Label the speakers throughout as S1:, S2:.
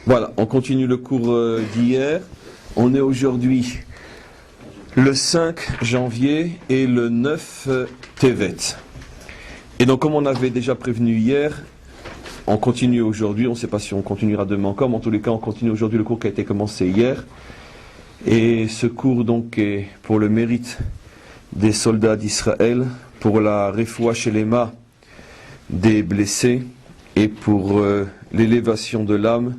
S1: Voilà, on continue le cours d'hier. On est aujourd'hui le 5 janvier et le 9 Tevet. Et donc comme on avait déjà prévenu hier, on continue aujourd'hui, on ne sait pas si on continuera demain encore, mais en tous les cas on continue aujourd'hui le cours qui a été commencé hier. Et ce cours donc est pour le mérite des soldats d'Israël, pour la refoua shelema des blessés et pour l'élévation de l'âme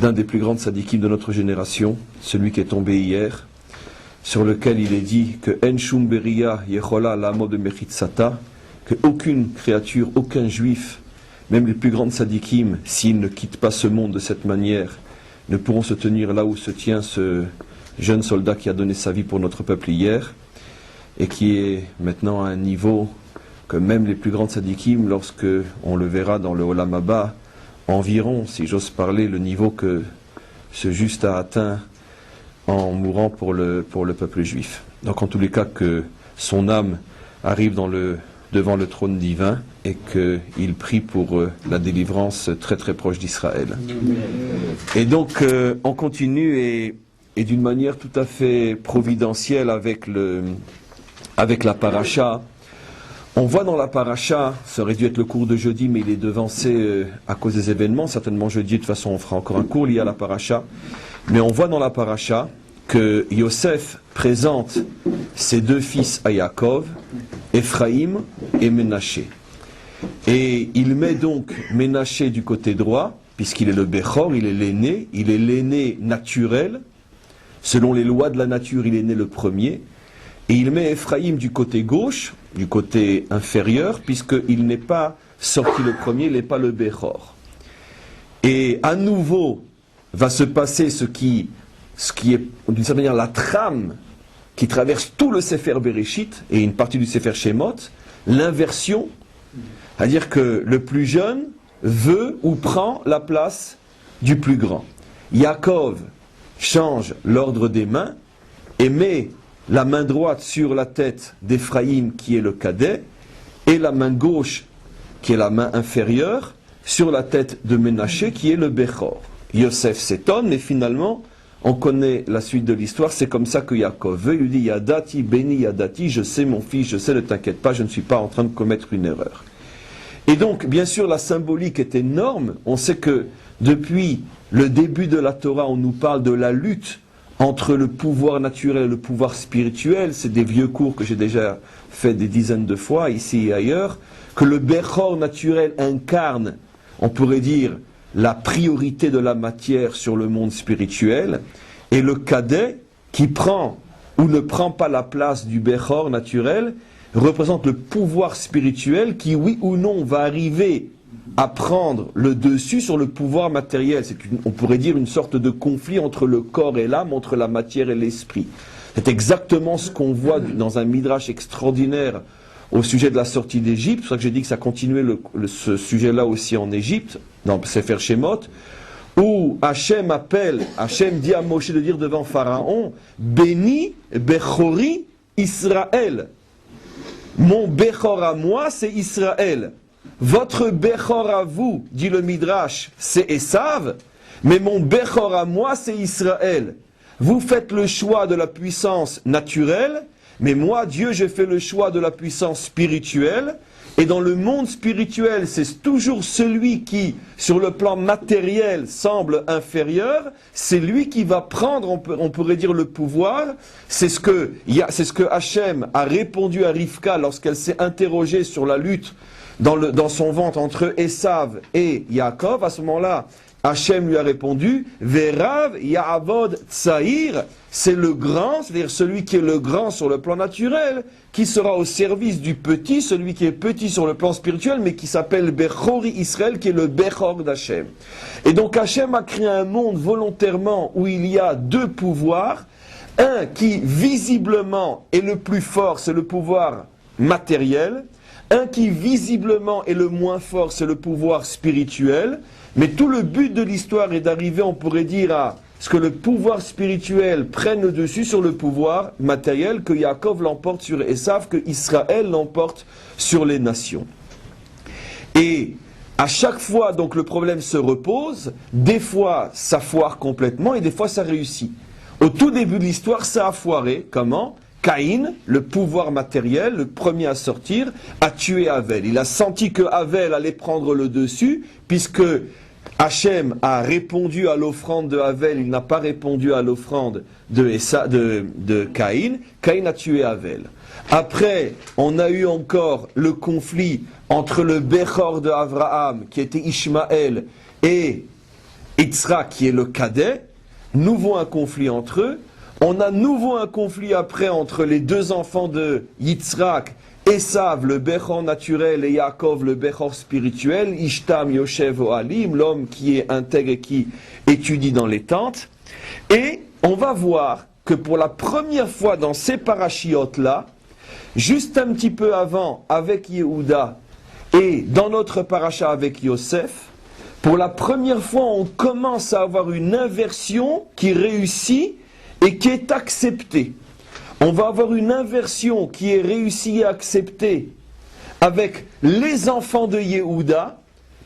S1: d'un des plus grands tzadikim de notre génération, celui qui est tombé hier, sur lequel il est dit que En shum beria yechola lamo de mechitzata, que aucune créature, aucun juif, même les plus grands tzadikim, s'ils ne quittent pas ce monde de cette manière, ne pourront se tenir là où se tient ce jeune soldat qui a donné sa vie pour notre peuple hier, et qui est maintenant à un niveau que même les plus grands tzadikim, lorsque on le verra dans le Olam Haba, environ, si j'ose parler, le niveau que ce juste a atteint en mourant pour le peuple juif. Donc en tous les cas que son âme arrive devant le trône divin et qu'il prie pour la délivrance très très proche d'Israël. Et donc on continue et d'une manière tout à fait providentielle avec la paracha. On voit dans la paracha, ça aurait dû être le cours de jeudi, mais il est devancé à cause des événements. Certainement jeudi, de toute façon, on fera encore un cours lié à la paracha. Mais on voit dans la paracha que Yosef présente ses deux fils à Yaakov, Ephraïm et Ménaché. Et il met donc Ménaché du côté droit, puisqu'il est le Bechor, il est l'aîné naturel. Selon les lois de la nature, il est né le premier. Et il met Ephraïm du côté gauche, du côté inférieur, puisqu'il n'est pas sorti le premier, il n'est pas le Bechor. Et à nouveau va se passer ce qui est d'une certaine manière la trame qui traverse tout le Sefer Bereshit et une partie du Sefer Shemot, l'inversion, c'est-à-dire que le plus jeune veut ou prend la place du plus grand. Yaakov change l'ordre des mains et met la main droite sur la tête d'Ephraïm qui est le cadet et la main gauche qui est la main inférieure sur la tête de Ménaché qui est le Bechor. Yosef s'étonne mais finalement on connaît la suite de l'histoire, c'est comme ça que Yaakov veut, il lui dit Yadati, béni Yadati, je sais mon fils, je sais, ne t'inquiète pas, je ne suis pas en train de commettre une erreur. Et donc bien sûr la symbolique est énorme, on sait que depuis le début de la Torah on nous parle de la lutte entre le pouvoir naturel et le pouvoir spirituel, c'est des vieux cours que j'ai déjà fait des dizaines de fois, ici et ailleurs, que le Bechor naturel incarne, on pourrait dire, la priorité de la matière sur le monde spirituel, et le cadet, qui prend ou ne prend pas la place du Bechor naturel, représente le pouvoir spirituel qui, oui ou non, va arriver à prendre le dessus sur le pouvoir matériel. On pourrait dire une sorte de conflit entre le corps et l'âme, entre la matière et l'esprit. C'est exactement ce qu'on voit dans un midrash extraordinaire au sujet de la sortie d'Égypte. C'est pour ça que j'ai dit que ça continuait ce sujet-là aussi en Égypte, dans Sefer Shemot, où Hachem dit à Moshe de dire devant Pharaon, béni Bechori Israël. Mon Bechor à moi, c'est Israël. Votre Bechor à vous, dit le Midrash, c'est Esav, mais mon Bechor à moi, c'est Israël. Vous faites le choix de la puissance naturelle, mais moi, Dieu, je fais le choix de la puissance spirituelle. Et dans le monde spirituel, c'est toujours celui qui, sur le plan matériel, semble inférieur. C'est lui qui va prendre, on pourrait dire, le pouvoir. C'est ce que Hachem a répondu à Rivka lorsqu'elle s'est interrogée sur la lutte dans son ventre entre Esav et Yaakov. À ce moment-là, Hachem lui a répondu, Verav Yaavod Tsaïr, c'est le grand, c'est-à-dire celui qui est le grand sur le plan naturel, qui sera au service du petit, celui qui est petit sur le plan spirituel, mais qui s'appelle Bechori Israël, qui est le Bechor d'Hachem. Et donc Hachem a créé un monde volontairement où il y a deux pouvoirs, un qui visiblement est le plus fort, c'est le pouvoir matériel, un qui visiblement est le moins fort, c'est le pouvoir spirituel. Mais tout le but de l'histoire est d'arriver, on pourrait dire, à ce que le pouvoir spirituel prenne le dessus sur le pouvoir matériel, que Yaakov l'emporte sur Esav, que Israël l'emporte sur les nations. Et À chaque fois, donc, le problème se repose. Des fois, ça foire complètement et des fois, ça réussit. Au tout début de l'histoire, ça a foiré. Comment ? Caïn, le pouvoir matériel, le premier à sortir, a tué Havel. Il a senti que Havel allait prendre le dessus, puisque Hachem a répondu à l'offrande de Havel, il n'a pas répondu à l'offrande de Caïn. Caïn a tué Havel. Après, on a eu encore le conflit entre le Bechor de Abraham, qui était Ishmaël, et Yitzhak, qui est le cadet. Nouveau un conflit entre eux. On a nouveau un conflit après entre les deux enfants de Yitzhak, Esav, le Bechor naturel, et Yaakov, le Bechor spirituel, Ishtam, Yoshev, Ohalim, l'homme qui est intègre et qui étudie dans les tentes. Et on va voir que pour la première fois dans ces parachiotes-là, juste un petit peu avant avec Yehuda et dans notre paracha avec Yosef, pour la première fois on commence à avoir une inversion qui réussit et qui est acceptée. On va avoir une inversion qui est réussie et acceptée avec les enfants de Yehuda,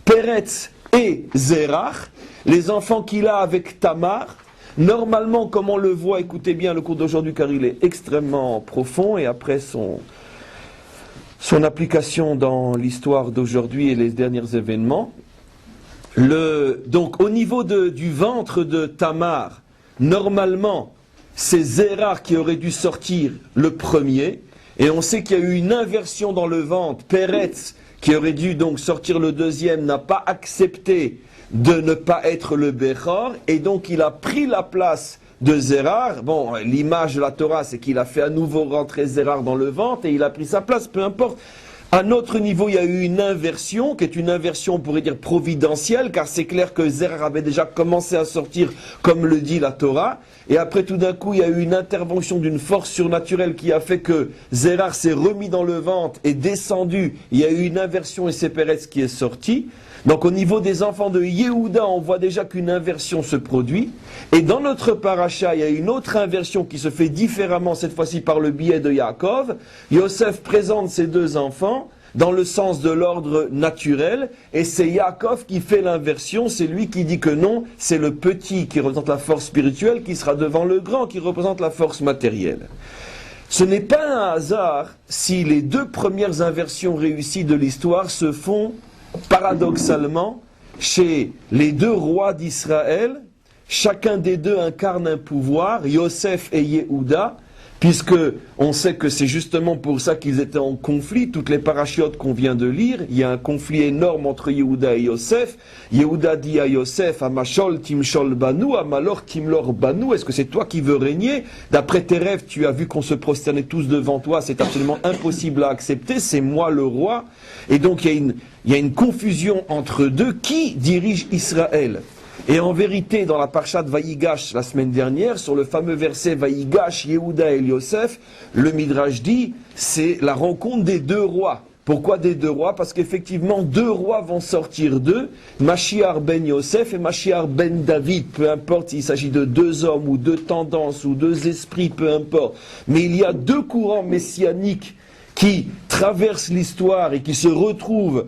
S1: Peretz et Zerach, les enfants qu'il a avec Tamar. Normalement, comme on le voit, écoutez bien le cours d'aujourd'hui car il est extrêmement profond et après son application dans l'histoire d'aujourd'hui et les derniers événements. Donc au niveau du ventre de Tamar, normalement, c'est Zerach qui aurait dû sortir le premier, et on sait qu'il y a eu une inversion dans le ventre. Peretz, qui aurait dû donc sortir le deuxième, n'a pas accepté de ne pas être le Bechor, et donc il a pris la place de Zerach. Bon, l'image de la Torah, c'est qu'il a fait à nouveau rentrer Zerach dans le ventre, et il a pris sa place, peu importe. À notre niveau, il y a eu une inversion, qui est une inversion, on pourrait dire, providentielle, car c'est clair que Zerach avait déjà commencé à sortir, comme le dit la Torah. Et après, tout d'un coup, il y a eu une intervention d'une force surnaturelle qui a fait que Zerach s'est remis dans le ventre et descendu. Il y a eu une inversion et c'est Peretz qui est sorti. Donc au niveau des enfants de Yehuda, on voit déjà qu'une inversion se produit. Et dans notre paracha, il y a une autre inversion qui se fait différemment, cette fois-ci par le biais de Yaakov. Yosef présente ses deux enfants dans le sens de l'ordre naturel, et c'est Yaakov qui fait l'inversion, c'est lui qui dit que non, c'est le petit qui représente la force spirituelle qui sera devant le grand qui représente la force matérielle. Ce n'est pas un hasard si les deux premières inversions réussies de l'histoire se font paradoxalement chez les deux rois d'Israël. Chacun des deux incarne un pouvoir, Yosef et Yehuda, puisque on sait que c'est justement pour ça qu'ils étaient en conflit. Toutes les parachiotes qu'on vient de lire, il y a un conflit énorme entre Yehuda et Yosef. Yehuda dit à Yosef, Amashol timshol banu, Amalor timlor banu, est-ce que c'est toi qui veux régner? D'après tes rêves, tu as vu qu'on se prosternait tous devant toi, c'est absolument impossible à accepter, c'est moi le roi. Et donc il y a une confusion entre deux. Qui dirige Israël? Et en vérité, dans la Parshat Vayigash la semaine dernière, sur le fameux verset Vayigash, Yehuda et Yosef, le Midrash dit, c'est la rencontre des deux rois. Pourquoi des deux rois? Parce qu'effectivement, deux rois vont sortir d'eux, Mashiach ben Yosef et Mashiach ben David, peu importe s'il s'agit de deux hommes ou deux tendances ou deux esprits, peu importe. Mais il y a deux courants messianiques qui traversent l'histoire et qui se retrouvent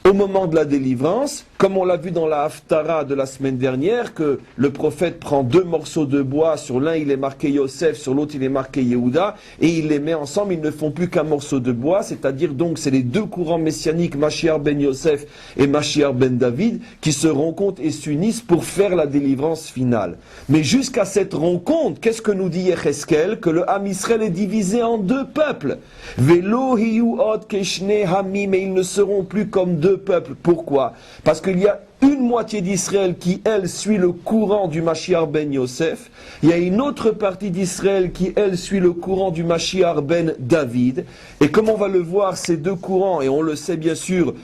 S1: au moment de la délivrance, comme on l'a vu dans la Haftara de la semaine dernière, que le prophète prend deux morceaux de bois, sur l'un il est marqué Yosef, sur l'autre il est marqué Yehuda, et il les met ensemble, ils ne font plus qu'un morceau de bois, c'est-à-dire donc c'est les deux courants messianiques, Mashiach ben Yosef et Mashiach ben David, qui se rencontrent et s'unissent pour faire la délivrance finale. Mais jusqu'à cette rencontre, qu'est-ce que nous dit Yecheskel? Que le Ham Israël est divisé en deux peuples. Velo hiyu od keshne hamim, et ils ne seront plus comme deux peuples. Pourquoi? Parce qu'il y a une moitié d'Israël qui, elle, suit le courant du Mashiach ben Yosef. Il y a une autre partie d'Israël qui, elle, suit le courant du Mashiach ben David. Et comme on va le voir, ces deux courants, et on le sait bien sûr,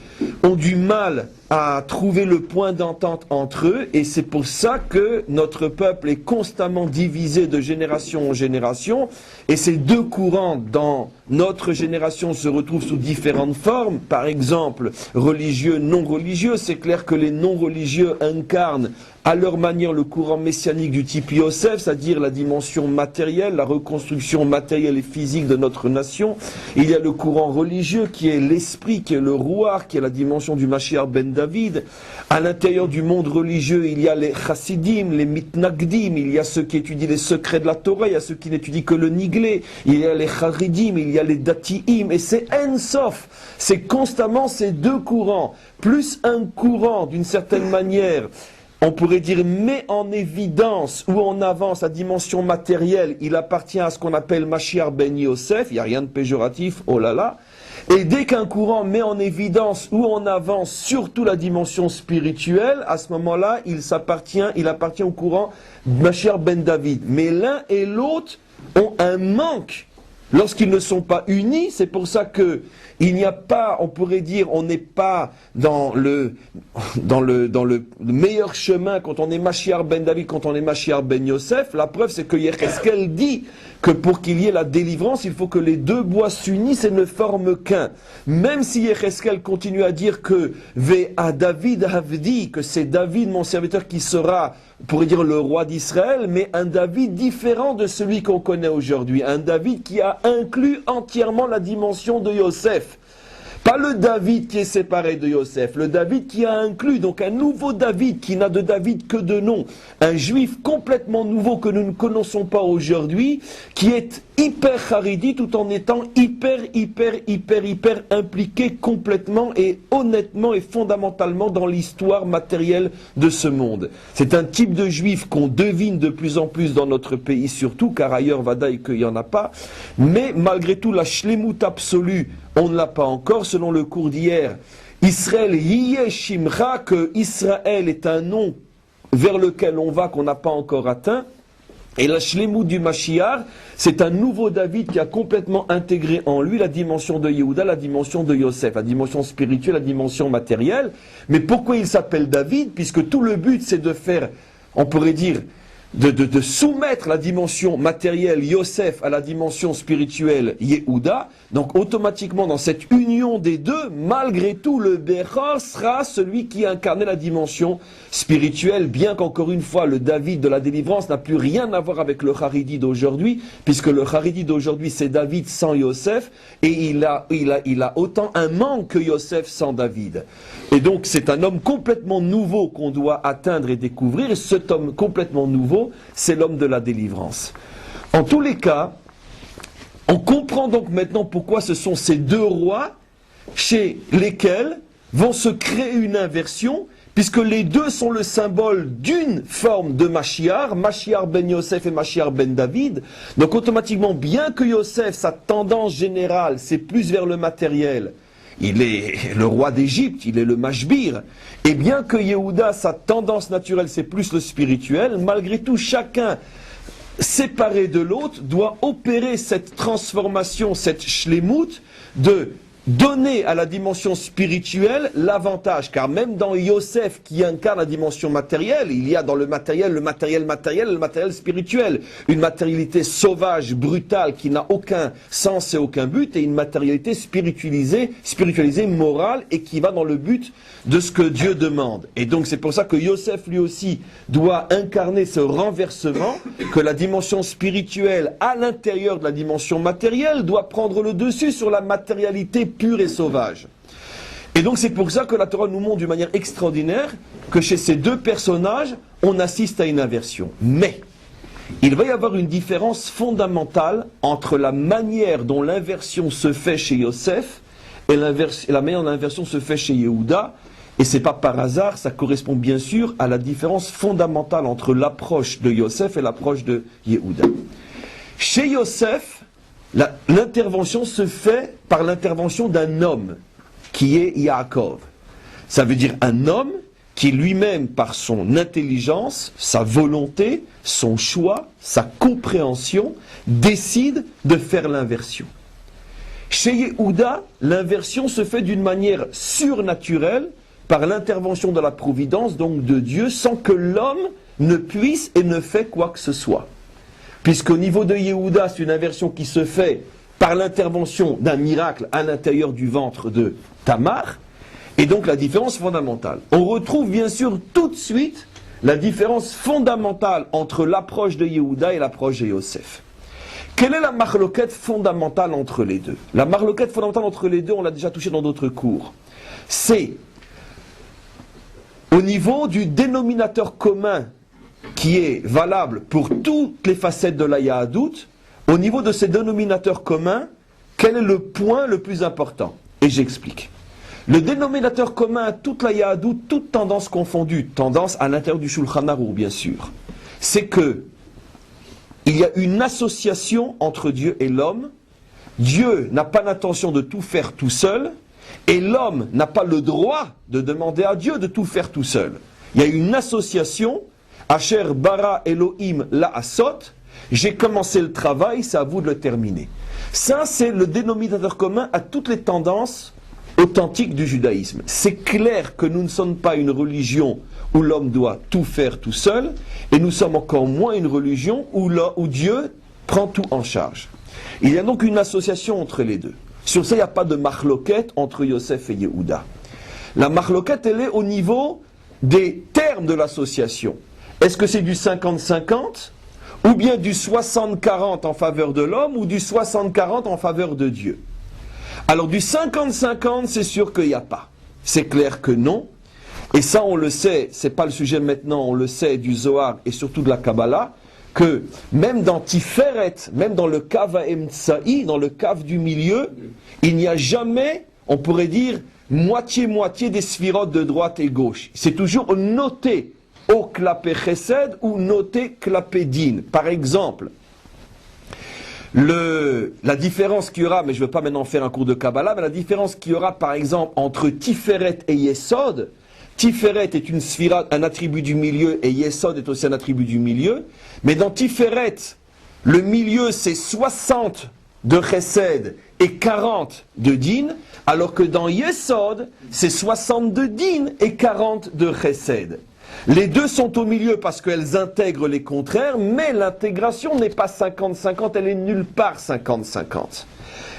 S1: ont du mal à trouver le point d'entente entre eux. Et c'est pour ça que notre peuple est constamment divisé de génération en génération. Et ces deux courants dans notre génération se retrouvent sous différentes formes. Par exemple, religieux, non religieux. C'est clair que les non-religieux incarnent à leur manière le courant messianique du type Yosef, c'est-à-dire la dimension matérielle, la reconstruction matérielle et physique de notre nation. Il y a le courant religieux qui est l'esprit, qui est le Ruach, qui est la dimension du Mashiach ben David. À l'intérieur du monde religieux, il y a les chassidim, les mitnagdim, il y a ceux qui étudient les secrets de la Torah, il y a ceux qui n'étudient que le niglé, il y a les charidim, il y a les datiim, et c'est en-sof. C'est constamment ces deux courants, plus un courant d'une certaine manière, on pourrait dire, met en évidence ou en avance la dimension matérielle, il appartient à ce qu'on appelle Mashiach ben Yosef, il n'y a rien de péjoratif, oh là là. Et dès qu'un courant met en évidence ou en avance surtout la dimension spirituelle, à ce moment-là, il appartient au courant Mashiach ben David. Mais l'un et l'autre ont un manque lorsqu'ils ne sont pas unis. C'est pour ça que il n'y a pas, on pourrait dire, on n'est pas dans le meilleur chemin quand on est Mashiach ben David, quand on est Mashiach ben Yosef. La preuve, c'est que Yecheskel dit que pour qu'il y ait la délivrance, il faut que les deux bois s'unissent et ne forment qu'un. Même si Yecheskel continue à dire que Ve'a David Havdi, que c'est David, mon serviteur, qui sera, on pourrait dire, le roi d'Israël, mais un David différent de celui qu'on connaît aujourd'hui. Un David qui a inclus entièrement la dimension de Yosef. Pas le David qui est séparé de Yosef, le David qui a inclus, donc un nouveau David qui n'a de David que de nom, un juif complètement nouveau que nous ne connaissons pas aujourd'hui, qui est hyper haridi tout en étant hyper impliqué complètement et honnêtement et fondamentalement dans l'histoire matérielle de ce monde. C'est un type de juif qu'on devine de plus en plus dans notre pays surtout, car ailleurs vadaï qu'il n'y en a pas, mais malgré tout la shlemut absolue, on ne l'a pas encore. Selon le cours d'hier, Israël Yiyeh Shimcha, que Israël est un nom vers lequel on va, qu'on n'a pas encore atteint. Et la Shlemut du Mashiach, c'est un nouveau David qui a complètement intégré en lui la dimension de Yehuda, la dimension de Yosef, la dimension spirituelle, la dimension matérielle. Mais pourquoi il s'appelle David? Puisque tout le but, c'est de faire, on pourrait dire, de soumettre la dimension matérielle Yosef à la dimension spirituelle Yehuda. Donc automatiquement dans cette union des deux, malgré tout le Bechor sera celui qui incarnait la dimension spirituelle, bien qu'encore une fois le David de la délivrance n'a plus rien à voir avec le Haridi d'aujourd'hui, puisque le Haridi d'aujourd'hui c'est David sans Yosef, et il a autant un manque que Yosef sans David. Et donc c'est un homme complètement nouveau qu'on doit atteindre et découvrir, et cet homme complètement nouveau, c'est l'homme de la délivrance. En tous les cas, on comprend donc maintenant pourquoi ce sont ces deux rois chez lesquels vont se créer une inversion, puisque les deux sont le symbole d'une forme de Mashiach, Mashiach ben Yosef et Mashiach ben David. Donc automatiquement, bien que Yosef, sa tendance générale, c'est plus vers le matériel, il est le roi d'Égypte, il est le Mashbir. Et bien que Yehuda, sa tendance naturelle, c'est plus le spirituel, malgré tout, chacun, séparé de l'autre, doit opérer cette transformation, cette shlemut, de donner à la dimension spirituelle l'avantage. Car même dans Yosef, qui incarne la dimension matérielle, il y a dans le matériel, le matériel spirituel. Une matérialité sauvage, brutale, qui n'a aucun sens et aucun but, et une matérialité spiritualisée, morale, et qui va dans le but de ce que Dieu demande. Et donc c'est pour ça que Yosef lui aussi doit incarner ce renversement, que la dimension spirituelle à l'intérieur de la dimension matérielle doit prendre le dessus sur la matérialité pure et sauvage. Et donc c'est pour ça que la Torah nous montre d'une manière extraordinaire que chez ces deux personnages, on assiste à une inversion. Mais il va y avoir une différence fondamentale entre la manière dont l'inversion se fait chez Yosef et la manière dont l'inversion se fait chez Yehuda. Et c'est pas par hasard, ça correspond bien sûr à la différence fondamentale entre l'approche de Yosef et l'approche de Yehuda. Chez Yosef, l'intervention se fait par l'intervention d'un homme, qui est Yaakov. Ça veut dire un homme qui lui-même, par son intelligence, sa volonté, son choix, sa compréhension, décide de faire l'inversion. Chez Yehuda, l'inversion se fait d'une manière surnaturelle, par l'intervention de la providence, donc de Dieu, sans que l'homme ne puisse et ne fait quoi que ce soit. Puisqu'au niveau de Yehuda, c'est une inversion qui se fait par l'intervention d'un miracle à l'intérieur du ventre de Tamar, et donc la différence fondamentale. On retrouve bien sûr tout de suite la différence fondamentale entre l'approche de Yehuda et l'approche de Yosef. Quelle est la marloquette fondamentale entre les deux? La marloquette fondamentale entre les deux, on l'a déjà touché dans d'autres cours. C'est au niveau du dénominateur commun qui est valable pour toutes les facettes de la Yahadout, au niveau de ces dénominateurs communs, quel est le point le plus important? Et j'explique. Le dénominateur commun à toute la Yahadout, toute tendance confondue, tendance à l'intérieur du Shulchan Aruch bien sûr, c'est que il y a une association entre Dieu et l'homme. Dieu n'a pas l'intention de tout faire tout seul, et l'homme n'a pas le droit de demander à Dieu de tout faire tout seul. Il y a une association, Asher bara Elohim la asot, j'ai commencé le travail, c'est à vous de le terminer. Ça, c'est le dénominateur commun à toutes les tendances authentiques du judaïsme. C'est clair que nous ne sommes pas une religion où l'homme doit tout faire tout seul, et nous sommes encore moins une religion où Dieu prend tout en charge. Il y a donc une association entre les deux. Sur ça, il n'y a pas de marloquette entre Yosef et Yehuda. La marloquette, elle est au niveau des termes de l'association. Est-ce que c'est du 50-50 ou bien du 60-40 en faveur de l'homme ou du 60-40 en faveur de Dieu? Alors du 50-50, c'est sûr qu'il n'y a pas. C'est clair que non. Et ça, on le sait, c'est pas le sujet maintenant, on le sait du Zohar et surtout de la Kabbalah, que même dans Tiferet, même dans le Kav Ha'emtsa'i, dans le Kav du milieu, il n'y a jamais, on pourrait dire, moitié-moitié des sphirotes de droite et gauche. C'est toujours noté au klapé chesed ou noté klapé din. Par exemple, la différence qu'il y aura, mais je ne veux pas maintenant faire un cours de Kabbalah, mais la différence qu'il y aura par exemple entre Tiferet et Yesod, Tiferet est une sphira, un attribut du milieu, et Yesod est aussi un attribut du milieu. Mais dans Tiferet, le milieu c'est 60 de Chesed et 40 de Din, alors que dans Yesod, c'est 60 de Din et 40 de Chesed. Les deux sont au milieu parce qu'elles intègrent les contraires, mais l'intégration n'est pas 50-50, elle est nulle part 50-50.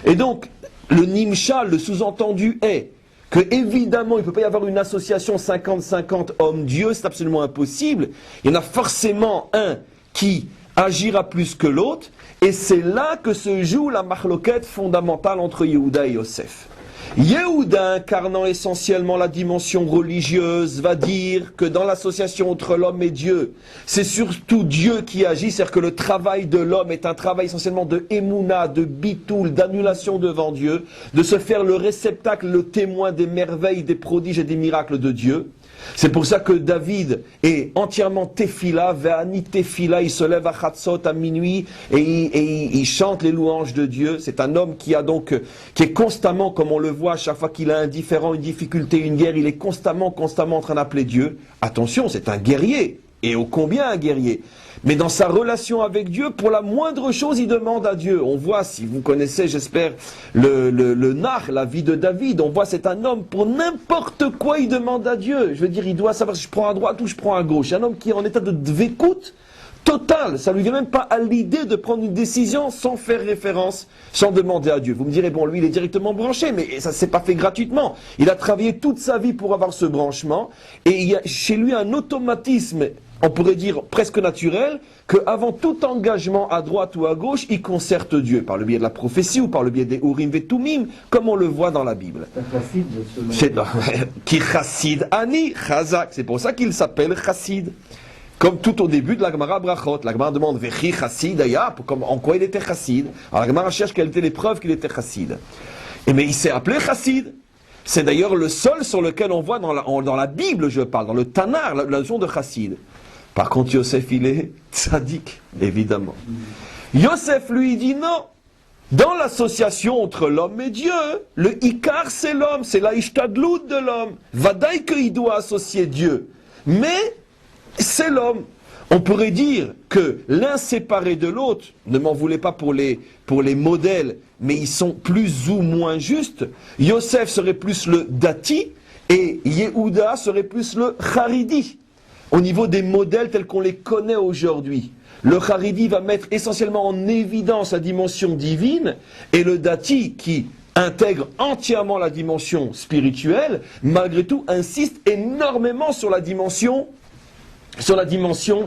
S1: Et donc, le Nimshal, le sous-entendu est que évidemment il ne peut pas y avoir une association 50-50 homme-dieu, c'est absolument impossible. Il y en a forcément un qui agira plus que l'autre, et c'est là que se joue la marloquette fondamentale entre Yehuda et Yosef. Yehuda, incarnant essentiellement la dimension religieuse, va dire que dans l'association entre l'homme et Dieu, c'est surtout Dieu qui agit, c'est-à-dire que le travail de l'homme est un travail essentiellement de émouna, de bitoul, d'annulation devant Dieu, de se faire le réceptacle, le témoin des merveilles, des prodiges et des miracles de Dieu. C'est pour ça que David est entièrement tefila, ve'ani tefila, il se lève à Chatzot à minuit et il chante les louanges de Dieu. C'est un homme qui est constamment, comme on le voit, à chaque fois qu'il a un différend, une difficulté, une guerre, il est constamment en train d'appeler Dieu. Attention, c'est un guerrier, et ô combien un guerrier. Mais dans sa relation avec Dieu, pour la moindre chose, il demande à Dieu. On voit, si vous connaissez, j'espère, le Nach, la vie de David, on voit c'est un homme, pour n'importe quoi, il demande à Dieu. Je veux dire, il doit savoir si je prends à droite ou je prends à gauche. Un homme qui est en état de dvékout total. Ça ne lui vient même pas à l'idée de prendre une décision sans faire référence, sans demander à Dieu. Vous me direz, bon, lui, il est directement branché, mais ça ne s'est pas fait gratuitement. Il a travaillé toute sa vie pour avoir ce branchement, et il y a chez lui un automatisme, on pourrait dire presque naturel, qu'avant tout engagement à droite ou à gauche, il concerte Dieu, par le biais de la prophétie ou par le biais des Urim Vetumim, comme on le voit dans la Bible. C'est qui chassid ani chazak, c'est pour ça qu'il s'appelle chassid. Comme tout au début de la Gemara Brachot, la Gemara demande Vechi chassid aya, en quoi il était chassid. Alors la Gemara cherche quelles étaient les preuves qu'il était chassid. Mais il s'est appelé chassid. C'est d'ailleurs le seul sur lequel on voit dans la Bible, je parle, dans le Tanar, la notion de chassid. Par contre, Yosef, il est tzaddik, évidemment. Yosef, lui, dit non. Dans l'association entre l'homme et Dieu, le Ikar, c'est l'homme, c'est la Ishtadlout de l'homme. Vadaï qu'il doit associer Dieu. Mais c'est l'homme. On pourrait dire que l'un séparé de l'autre, ne m'en voulez pas pour les modèles, mais ils sont plus ou moins justes. Yosef serait plus le Dati et Yehuda serait plus le Haridi. Au niveau des modèles tels qu'on les connaît aujourd'hui. Le Haridi va mettre essentiellement en évidence la dimension divine, et le Dati, qui intègre entièrement la dimension spirituelle, malgré tout insiste énormément sur la dimension sur la dimension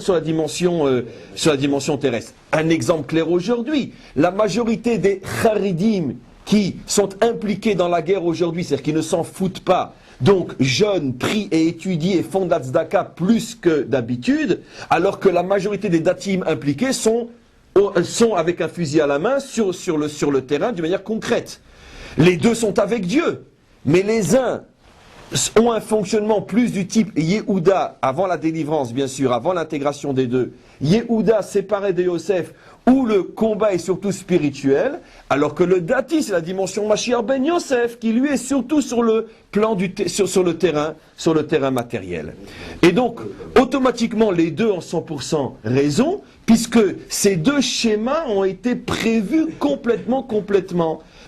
S1: terrestre. Un exemple clair aujourd'hui, la majorité des Haridim qui sont impliqués dans la guerre aujourd'hui, c'est-à-dire qui ne s'en foutent pas, donc jeûnent, prient et étudient et font de la tzedaka plus que d'habitude, alors que la majorité des datim impliqués sont avec un fusil à la main sur le terrain d'une manière concrète. Les deux sont avec Dieu, mais les uns ont un fonctionnement plus du type Yehuda, avant la délivrance bien sûr, avant l'intégration des deux, Yehuda séparé de Yosef, où le combat est surtout spirituel, alors que le Dati, c'est la dimension Mashiach ben Yosef, qui lui est surtout sur le plan sur le terrain matériel. Et donc, automatiquement, les deux ont 100% raison, puisque ces deux schémas ont été prévus complètement,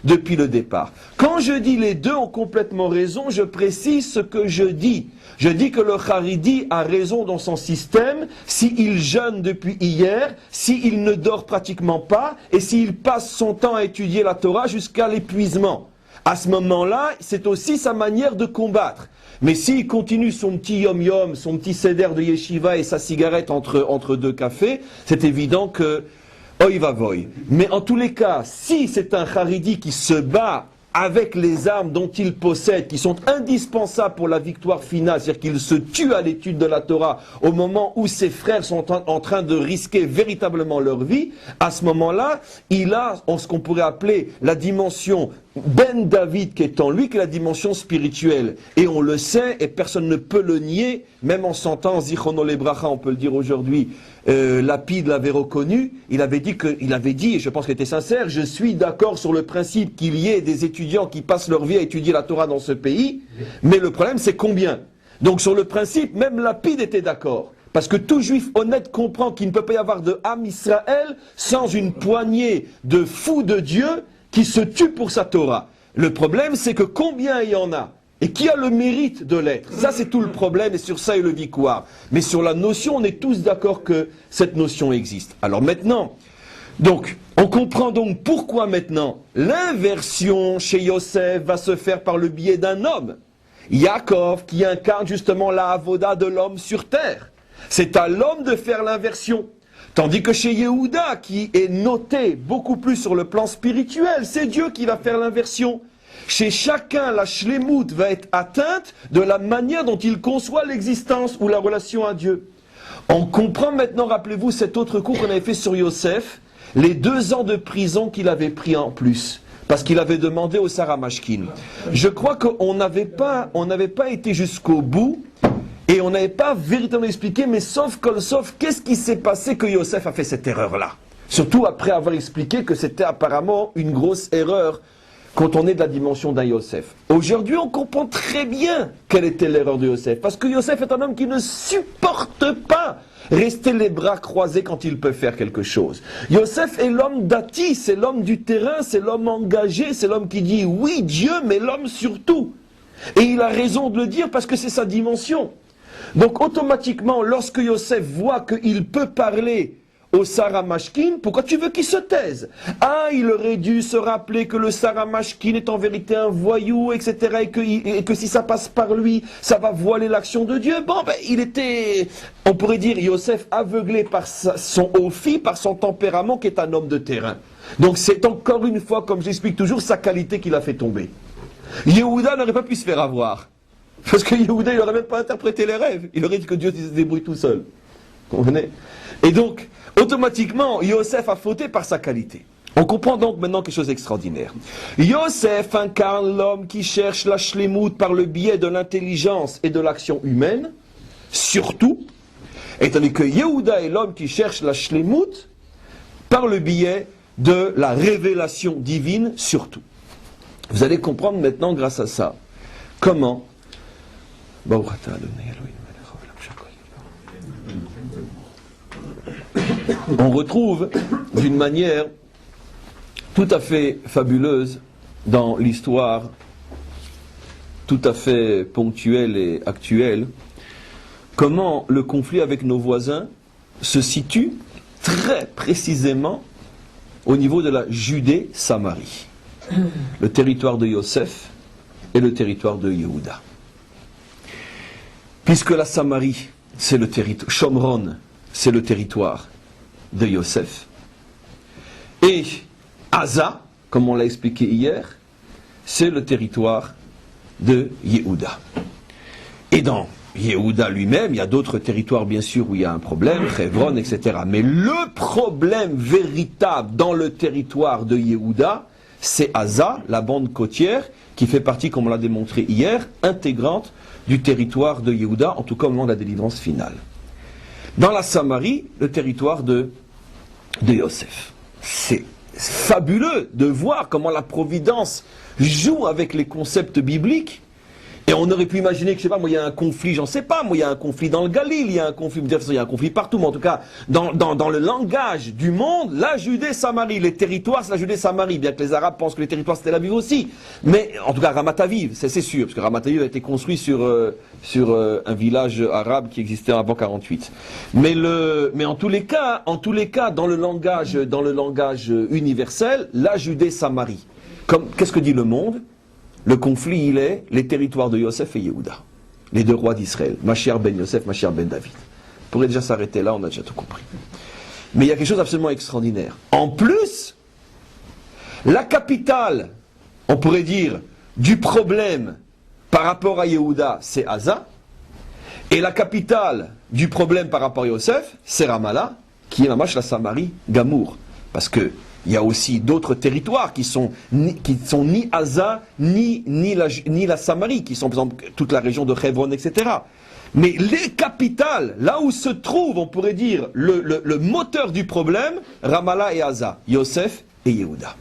S1: depuis le départ. Quand je dis les deux ont complètement raison, je précise ce que je dis. Je dis que le Haridi a raison dans son système s'il jeûne depuis hier, s'il ne dort pratiquement pas et s'il passe son temps à étudier la Torah jusqu'à l'épuisement. À ce moment-là, c'est aussi sa manière de combattre. Mais s'il continue son petit yom-yom, son petit seder de yeshiva et sa cigarette entre deux cafés, c'est évident que Oy va voy. Mais en tous les cas, si c'est un Haridi qui se bat avec les armes dont il possède, qui sont indispensables pour la victoire finale, c'est-à-dire qu'il se tue à l'étude de la Torah au moment où ses frères sont en train de risquer véritablement leur vie, à ce moment-là, il a ce qu'on pourrait appeler la dimension Ben David qui est en lui, qui est la dimension spirituelle. Et on le sait, et personne ne peut le nier, même en sentant Zichrono Lebracha, on peut le dire aujourd'hui, Lapide l'avait reconnu, il avait dit, et je pense qu'il était sincère, je suis d'accord sur le principe qu'il y ait des étudiants qui passent leur vie à étudier la Torah dans ce pays, mais le problème c'est combien. Donc sur le principe, même Lapide était d'accord. Parce que tout juif honnête comprend qu'il ne peut pas y avoir de Ham Israël sans une poignée de fous de Dieu qui se tuent pour sa Torah. Le problème c'est que combien il y en a ? Et qui a le mérite de l'être? Ça, c'est tout le problème, et sur ça est le victoire. Mais sur la notion, on est tous d'accord que cette notion existe. Alors maintenant, donc, on comprend donc pourquoi maintenant l'inversion chez Yosef va se faire par le biais d'un homme. Yaakov, qui incarne justement la avoda de l'homme sur terre. C'est à l'homme de faire l'inversion. Tandis que chez Yehuda, qui est noté beaucoup plus sur le plan spirituel, c'est Dieu qui va faire l'inversion. Chez chacun, la shlemut va être atteinte de la manière dont il conçoit l'existence ou la relation à Dieu. On comprend maintenant, rappelez-vous, cet autre cours qu'on avait fait sur Yosef, les 2 ans de prison qu'il avait pris en plus, parce qu'il avait demandé au Sarah Mashkin. Je crois qu'on n'avait pas été jusqu'au bout, et on n'avait pas véritablement expliqué, mais sauf qu'est-ce qui s'est passé que Yosef a fait cette erreur-là? Surtout après avoir expliqué que c'était apparemment une grosse erreur quand on est de la dimension d'un Yosef. Aujourd'hui, on comprend très bien quelle était l'erreur de Yosef. Parce que Yosef est un homme qui ne supporte pas rester les bras croisés quand il peut faire quelque chose. Yosef est l'homme d'Ati, c'est l'homme du terrain, c'est l'homme engagé, c'est l'homme qui dit oui Dieu, mais l'homme surtout. Et il a raison de le dire parce que c'est sa dimension. Donc automatiquement, lorsque Yosef voit qu'il peut parler au Sarah Mashkin, pourquoi tu veux qu'il se taise? Ah, il aurait dû se rappeler que le Sarah Mashkin est en vérité un voyou, etc. Et que si ça passe par lui, ça va voiler l'action de Dieu. Bon, ben, il était, on pourrait dire, Yosef aveuglé par son ophi, par son tempérament, qui est un homme de terrain. Donc c'est encore une fois, comme j'explique toujours, sa qualité qui l'a fait tomber. Yehuda n'aurait pas pu se faire avoir. Parce que Yehuda, il n'aurait même pas interprété les rêves. Il aurait dit que Dieu se débrouille tout seul. Vous comprenez? Et donc, automatiquement, Yosef a fauté par sa qualité. On comprend donc maintenant quelque chose d'extraordinaire. Yosef incarne l'homme qui cherche la shlemut par le biais de l'intelligence et de l'action humaine, surtout, et tandis que Yehuda est l'homme qui cherche la shlemut par le biais de la révélation divine, surtout. Vous allez comprendre maintenant, grâce à ça, comment on retrouve d'une manière tout à fait fabuleuse dans l'histoire, tout à fait ponctuelle et actuelle, comment le conflit avec nos voisins se situe très précisément au niveau de la Judée-Samarie, le territoire de Yosef et le territoire de Yehuda. Puisque la Samarie c'est le territoire, Shomron, c'est le territoire de Yosef. Et Aza, comme on l'a expliqué hier, c'est le territoire de Yehuda. Et dans Yehuda lui-même, il y a d'autres territoires bien sûr où il y a un problème, Hebron, etc. Mais le problème véritable dans le territoire de Yehuda, c'est Aza, la bande côtière, qui fait partie, comme on l'a démontré hier, intégrante du territoire de Yehuda, en tout cas au moment de la délivrance finale. Dans la Samarie, le territoire de Yosef. C'est fabuleux de voir comment la Providence joue avec les concepts bibliques. Et on aurait pu imaginer que, je sais pas, moi, il y a un conflit, j'en sais pas, moi, il y a un conflit dans le Galil, il y a un conflit partout, mais en tout cas, dans le langage du monde, la Judée-Samarie, les territoires, c'est la Judée-Samarie, bien que les Arabes pensent que les territoires, c'était Tel Aviv aussi. Mais, en tout cas, Ramat Aviv, c'est sûr, parce que Ramat Aviv a été construit sur un village arabe qui existait avant 48. Mais en tous les cas, dans le langage universel, la Judée-Samarie. Qu'est-ce que dit le monde? Le conflit, il est les territoires de Yosef et Yehuda, les deux rois d'Israël, Mashiach ben Yosef, Mashiach ben David. On pourrait déjà s'arrêter là, on a déjà tout compris. Mais il y a quelque chose d'absolument extraordinaire. En plus, la capitale, on pourrait dire, du problème par rapport à Yehuda, c'est Aza, et la capitale du problème par rapport à Yosef, c'est Ramallah, qui est la Samarie, Gamour. Parce que il y a aussi d'autres territoires qui sont ni Aza, ni la Samarie, qui sont par exemple toute la région de Hebron, etc. Mais les capitales, là où se trouve, on pourrait dire, le moteur du problème, Ramallah et Aza, Yosef et Yehuda.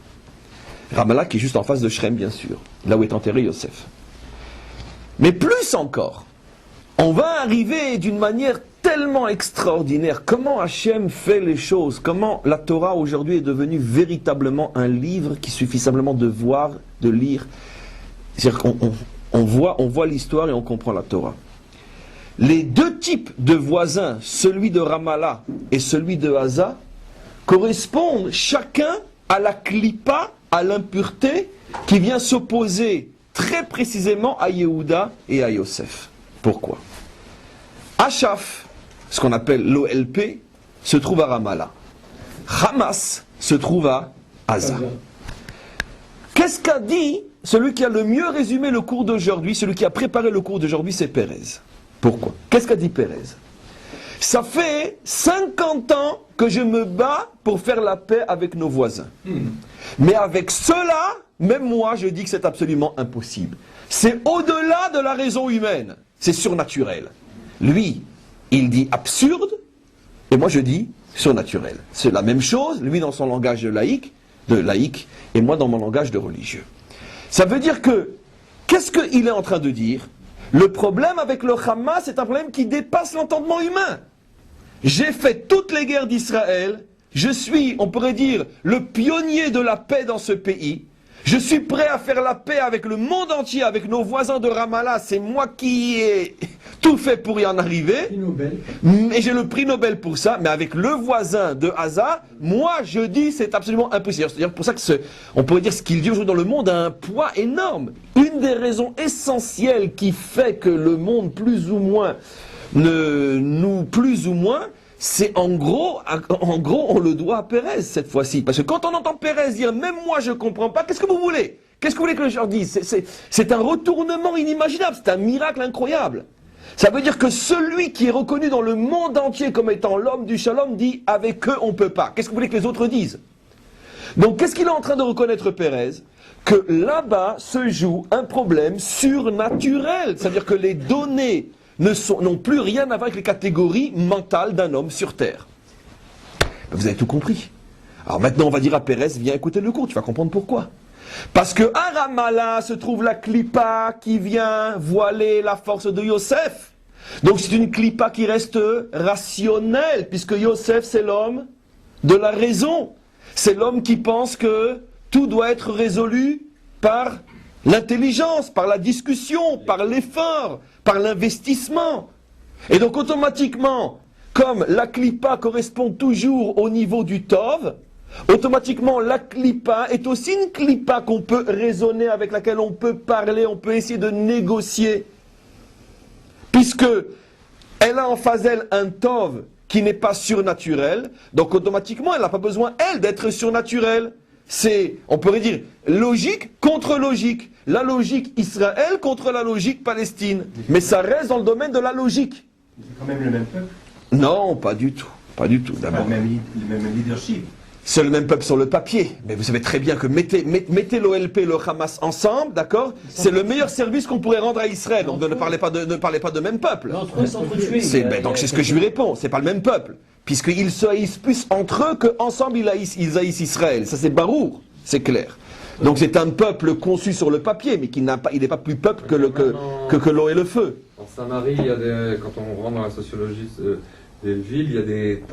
S1: Ramallah qui est juste en face de Shrem, bien sûr, là où est enterré Yosef. Mais plus encore, on va arriver d'une manière tellement extraordinaire. Comment Hachem fait les choses? Comment la Torah aujourd'hui est devenue véritablement un livre qui suffit simplement de voir, de lire. C'est-à-dire qu'on voit l'histoire et on comprend la Torah. Les deux types de voisins, celui de Ramallah et celui de Aza, correspondent chacun à la klipa, à l'impureté, qui vient s'opposer très précisément à Yehuda et à Yosef. Pourquoi? Achaf, ce qu'on appelle l'OLP, se trouve à Ramallah. Hamas se trouve à Aza. Qu'est-ce qu'a dit celui qui a le mieux résumé le cours d'aujourd'hui, celui qui a préparé le cours d'aujourd'hui, c'est Pérez. Pourquoi? Qu'est-ce qu'a dit Pérez? Ça fait 50 ans que je me bats pour faire la paix avec nos voisins. Mais avec cela, même moi, je dis que c'est absolument impossible. C'est au-delà de la raison humaine. C'est surnaturel. Lui, il dit absurde, et moi je dis surnaturel. C'est la même chose, lui dans son langage de laïque, et moi dans mon langage de religieux. Ça veut dire que, qu'est-ce qu'il est en train de dire? Le problème avec le Hamas, c'est un problème qui dépasse l'entendement humain. J'ai fait toutes les guerres d'Israël, je suis, on pourrait dire, le pionnier de la paix dans ce pays. Je suis prêt à faire la paix avec le monde entier, avec nos voisins de Ramallah. C'est moi qui ai tout fait pour y en arriver. Et j'ai le prix Nobel pour ça. Mais avec le voisin de Aza, moi je dis c'est absolument impossible. C'est-à-dire pour ça que on pourrait dire ce qu'il dit aujourd'hui dans le monde a un poids énorme. Une des raisons essentielles qui fait que le monde plus ou moins c'est en gros, on le doit à Pérez cette fois-ci. Parce que quand on entend Pérez dire « Même moi je ne comprends pas », qu'est-ce que vous voulez? Qu'est-ce que vous voulez que je leur dise? C'est un retournement inimaginable, c'est un miracle incroyable. Ça veut dire que celui qui est reconnu dans le monde entier comme étant l'homme du shalom dit « Avec eux on ne peut pas ». Qu'est-ce que vous voulez que les autres disent? Donc qu'est-ce qu'il est en train de reconnaître Pérez? Que là-bas se joue un problème surnaturel. C'est-à-dire que les données n'ont plus rien à voir avec les catégories mentales d'un homme sur Terre. Vous avez tout compris. Alors maintenant, on va dire à Pérez, viens écouter le cours, tu vas comprendre pourquoi. Parce que à Ramallah se trouve la klipa qui vient voiler la force de Yosef. Donc c'est une klipa qui reste rationnelle, puisque Yosef c'est l'homme de la raison. C'est l'homme qui pense que tout doit être résolu par l'intelligence, par la discussion, par l'effort, par l'investissement. Et donc automatiquement, comme la klipa correspond toujours au niveau du tov, automatiquement la klipa est aussi une klipa qu'on peut raisonner, avec laquelle on peut parler, on peut essayer de négocier. Puisque elle a en face d'elle un tov qui n'est pas surnaturel, donc automatiquement elle n'a pas besoin, elle, d'être surnaturelle. C'est, on pourrait dire, logique contre logique. La logique Israël contre la logique Palestine. Mais ça reste dans le domaine de la logique.
S2: C'est quand même le même peuple.
S1: Non, pas du tout. Pas du tout, d'abord.
S2: Le même leadership.
S1: C'est le même peuple sur le papier. Mais vous savez très bien que mettez l'OLP et le Hamas ensemble, d'accord? C'est le meilleur service qu'on pourrait rendre à Israël. Donc ne parlez pas de même peuple.
S3: Entre eux, s'entretuer.
S1: Donc c'est ce que je lui réponds. C'est pas le même peuple. Puisqu'ils se haïssent plus entre eux qu'ensemble ils haïssent Israël. Ça c'est barour, c'est clair. Donc c'est un peuple conçu sur le papier, mais il n'est pas plus peuple que l'eau et le feu.
S4: En Samarie, il y a quand on rentre dans la sociologie des villes, il y a des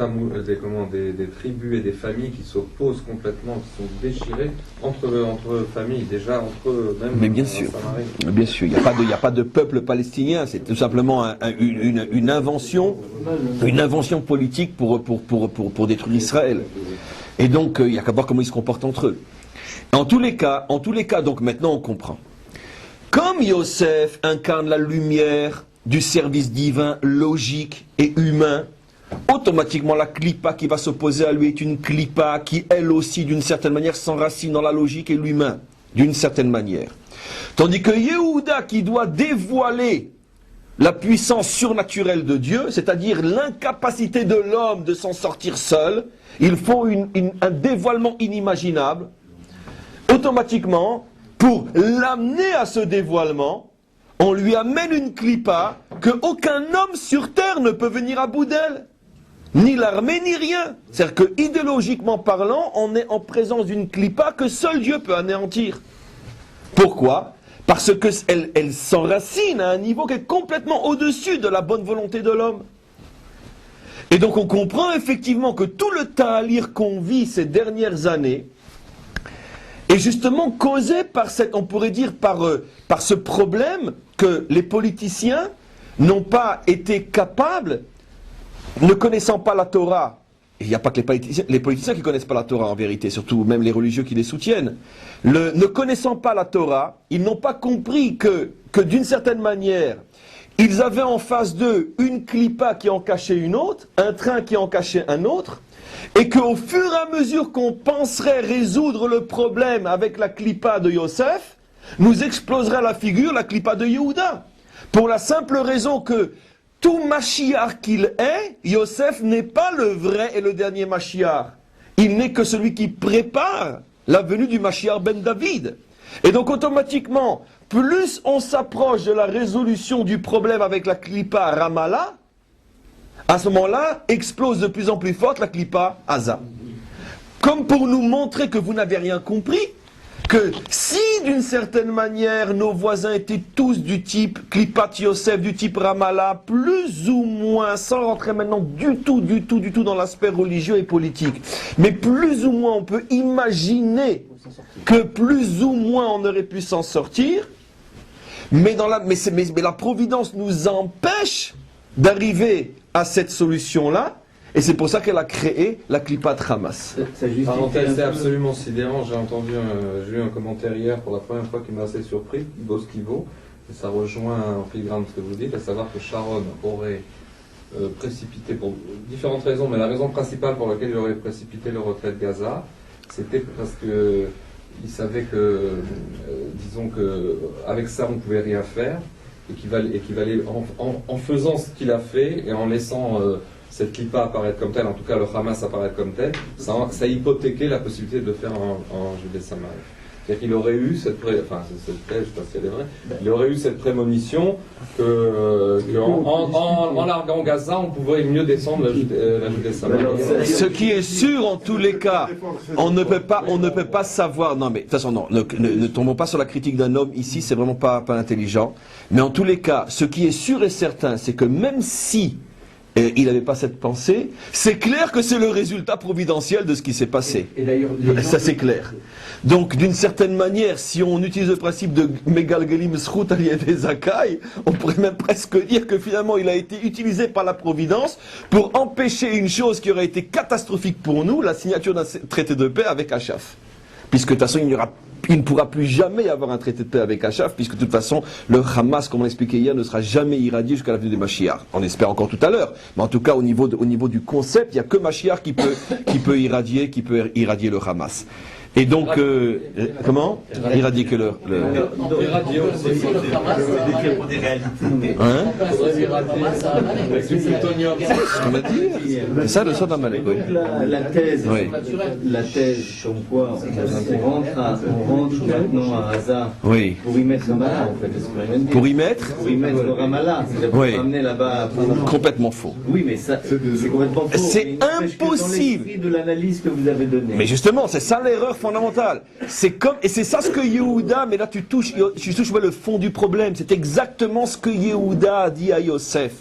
S4: tribus et des familles qui s'opposent complètement, qui sont déchirées entre familles, déjà entre eux mêmes.
S1: Mais bien sûr, bien sûr, il n'y a pas de peuple palestinien, c'est tout simplement une invention politique pour détruire Israël. Et donc il n'y a qu'à voir comment ils se comportent entre eux. En tous les cas, donc maintenant on comprend. Comme Yosef incarne la lumière du service divin, logique et humain, automatiquement la clipa qui va s'opposer à lui est une clipa qui, elle aussi, d'une certaine manière, s'enracine dans la logique et l'humain, d'une certaine manière. Tandis que Yehuda, qui doit dévoiler la puissance surnaturelle de Dieu, c'est-à-dire l'incapacité de l'homme de s'en sortir seul, il faut un dévoilement inimaginable. Automatiquement, pour l'amener à ce dévoilement, on lui amène une clipa que aucun homme sur terre ne peut venir à bout d'elle. Ni l'armée, ni rien. C'est-à-dire que, idéologiquement parlant, on est en présence d'une clipa que seul Dieu peut anéantir. Pourquoi? Parce qu'elle s'enracine à un niveau qui est complètement au-dessus de la bonne volonté de l'homme. Et donc on comprend effectivement que tout le ta'alir qu'on vit ces dernières années est justement causé par on pourrait dire, par ce problème que les politiciens n'ont pas été capables, ne connaissant pas la Torah, et il n'y a pas que les politiciens qui ne connaissent pas la Torah en vérité, surtout même les religieux qui les soutiennent, ne connaissant pas la Torah, ils n'ont pas compris que d'une certaine manière, ils avaient en face d'eux une clipa qui en cachait une autre, un train qui en cachait un autre, et qu'au fur et à mesure qu'on penserait résoudre le problème avec la clipa de Yosef, nous exploserait la figure la clipa de Yehuda. Pour la simple raison que tout Mashiach qu'il est, Yosef n'est pas le vrai et le dernier Mashiach. Il n'est que celui qui prépare la venue du Mashiach ben David. Et donc automatiquement, plus on s'approche de la résolution du problème avec la clipa Ramallah, à ce moment-là, explose de plus en plus forte la clipa Aza. Comme pour nous montrer que vous n'avez rien compris, que si d'une certaine manière nos voisins étaient tous du type Klipat Yosef, du type Ramallah, plus ou moins, sans rentrer maintenant du tout dans l'aspect religieux et politique, mais plus ou moins on peut imaginer que plus ou moins on aurait pu s'en sortir, mais la providence nous empêche d'arriver à cette solution-là, et c'est pour ça qu'elle a créé la Klipat Hamas.
S4: Parenthèse, c'est absolument sidérant. J'ai eu un commentaire hier pour la première fois qui m'a assez surpris, Boskivo, et ça rejoint en filigrane ce que vous dites, à savoir que Sharon aurait précipité, pour différentes raisons, mais la raison principale pour laquelle il aurait précipité le retrait de Gaza, c'était parce que il savait que, disons que avec ça on ne pouvait rien faire, et qu'il valait en faisant ce qu'il a fait et en laissant cette clipa apparaître comme telle, en tout cas le Hamas apparaître comme tel, ça hypothéquait la possibilité de faire en Judée-Samarie. C'est-à-dire qu'il aurait eu cette je ne sais pas si elle est vraie, il aurait eu cette prémonition qu'en larguant Gaza, on pouvait mieux descendre la Judée-Samarie.
S1: Ce qui est sûr en tous les cas, on ne peut pas savoir. Non, mais de toute façon, non, ne tombons pas sur la critique d'un homme ici, c'est vraiment pas intelligent. Mais en tous les cas, ce qui est sûr et certain, c'est que même si il n'avait pas cette pensée, c'est clair que c'est le résultat providentiel de ce qui s'est passé.
S3: Et d'ailleurs,
S1: ça c'est clair. Donc d'une certaine manière, si on utilise le principe de Megalgelim Zchut Aliyev Zakai, on pourrait même presque dire que finalement il a été utilisé par la Providence pour empêcher une chose qui aurait été catastrophique pour nous, la signature d'un traité de paix avec Achaf. puisque de toute façon il ne pourra plus jamais y avoir un traité de paix avec Achaf, puisque de toute façon le Hamas, comme on l'expliquait hier, ne sera jamais irradié jusqu'à la venue de Mashiach. On espère encore tout à l'heure, mais en tout cas au niveau du concept, il n'y a que Mashiach qui peut irradier le Hamas. Et donc, comment irradier que
S4: Irradier aussi.
S2: Pour des réalités.
S1: Hein
S4: Avec du plutonium.
S1: Ce qu'on a dit, c'est ça le sort d'Amalek, oui.
S3: La thèse,
S1: Oui.
S3: la thèse comme quoi on rentre maintenant à Gaza
S1: Oui.
S3: pour y mettre Ramallah en fait. Est-ce que vous voyez dire
S1: Pour y mettre
S3: Pour y mettre le Ramallah, c'est-à-dire pour
S1: Oui.
S3: ramener là-bas.
S1: Complètement faux.
S3: Oui, mais ça, c'est complètement faux.
S1: C'est
S3: Mais il n'empêche que dans
S1: impossible.
S3: l'esprit de l'analyse que vous avez donnée.
S1: Mais justement, c'est ça l'erreur fondamentale. Et c'est ça ce que Yehuda, mais là tu touches le fond du problème. C'est exactement ce que Yehuda a dit à Yosef.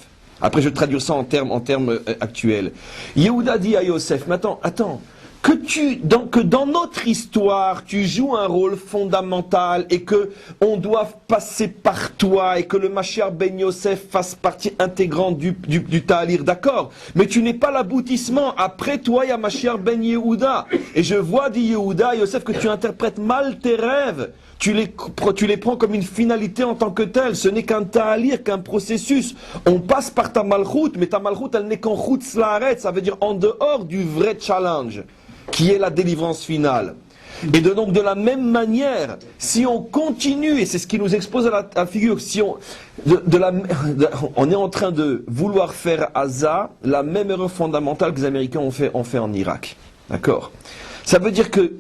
S1: Après, je traduis ça en termes actuels. Yehuda dit à Yosef, mais attends, que dans notre histoire, tu joues un rôle fondamental et que on doit passer par toi et que le Mashiach ben Yosef fasse partie intégrante du Ta'alir, d'accord. Mais tu n'es pas l'aboutissement. Après toi, il y a Mashiach ben Yehuda. Et je vois, dit Yehuda, Yosef, que tu interprètes mal tes rêves. Tu les prends comme une finalité en tant que telle. Ce n'est qu'un ta'alir, qu'un processus. On passe par ta malchoute, mais ta malchoute, elle n'est qu'en chutz la'aretz, ça veut dire en dehors du vrai challenge, qui est la délivrance finale. Et donc de la même manière, si on continue, et c'est ce qui nous expose à la figure, si on est en train de vouloir faire à Gaza la même erreur fondamentale que les Américains ont fait en Irak. D'accord ? Ça veut dire que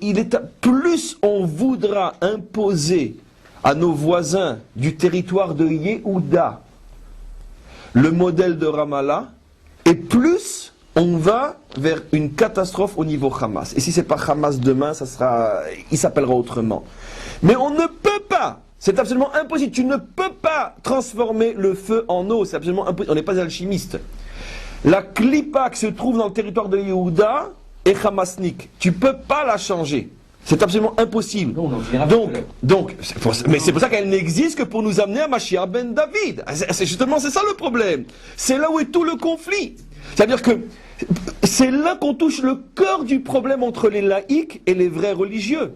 S1: plus on voudra imposer à nos voisins du territoire de Yehuda le modèle de Ramallah, et plus on va vers une catastrophe au niveau Hamas. Et si c'est pas Hamas demain, il s'appellera autrement. Mais on ne peut pas, c'est absolument impossible, tu ne peux pas transformer le feu en eau, c'est absolument impossible, on n'est pas alchimiste. La clipa qui se trouve dans le territoire de Yehuda et Hamasnik, tu peux pas la changer. C'est absolument impossible. Mais c'est pour ça qu'elle n'existe que pour nous amener à Mashiach ben David. C'est ça le problème. C'est là où est tout le conflit. C'est-à-dire que c'est là qu'on touche le cœur du problème entre les laïcs et les vrais religieux.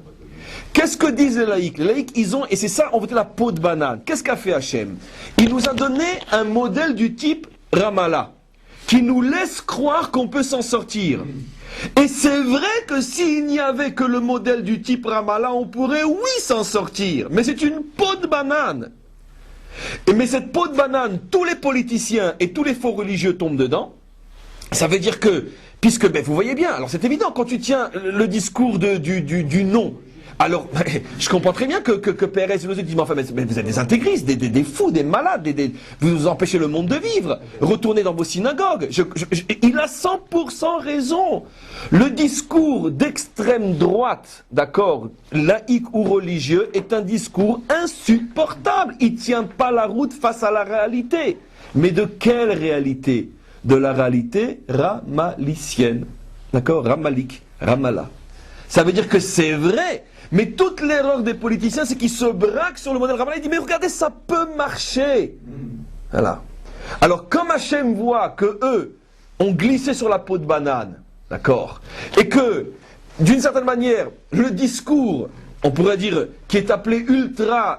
S1: Qu'est-ce que disent les laïcs? Les laïcs, et c'est ça, on veut dire la peau de banane. Qu'est-ce qu'a fait Hachem? Il nous a donné un modèle du type Ramallah, qui nous laisse croire qu'on peut s'en sortir. Et c'est vrai que s'il n'y avait que le modèle du type Ramallah, on pourrait, oui, s'en sortir. Mais c'est une peau de banane. Mais cette peau de banane, tous les politiciens et tous les faux religieux tombent dedans. Ça veut dire que, puisque, vous voyez bien, alors c'est évident, quand tu tiens le discours du non, alors, je comprends très bien que Pérez nous dit, mais enfin, mais vous êtes des intégristes, des fous, des malades, vous empêchez le monde de vivre. Retournez dans vos synagogues. Il a 100% raison. Le discours d'extrême droite, d'accord, laïque ou religieux, est un discours insupportable. Il ne tient pas la route face à la réalité. Mais de quelle réalité? De la réalité ramalicienne. D'accord? Ramalik, Ramallah. Ça veut dire que c'est vrai. Mais toute l'erreur des politiciens, c'est qu'ils se braquent sur le modèle Ramallah. Ils disent, mais regardez, ça peut marcher. Voilà. Alors, comme Hachem voit que eux ont glissé sur la peau de banane, d'accord, et que, d'une certaine manière, le discours, on pourrait dire, qui est appelé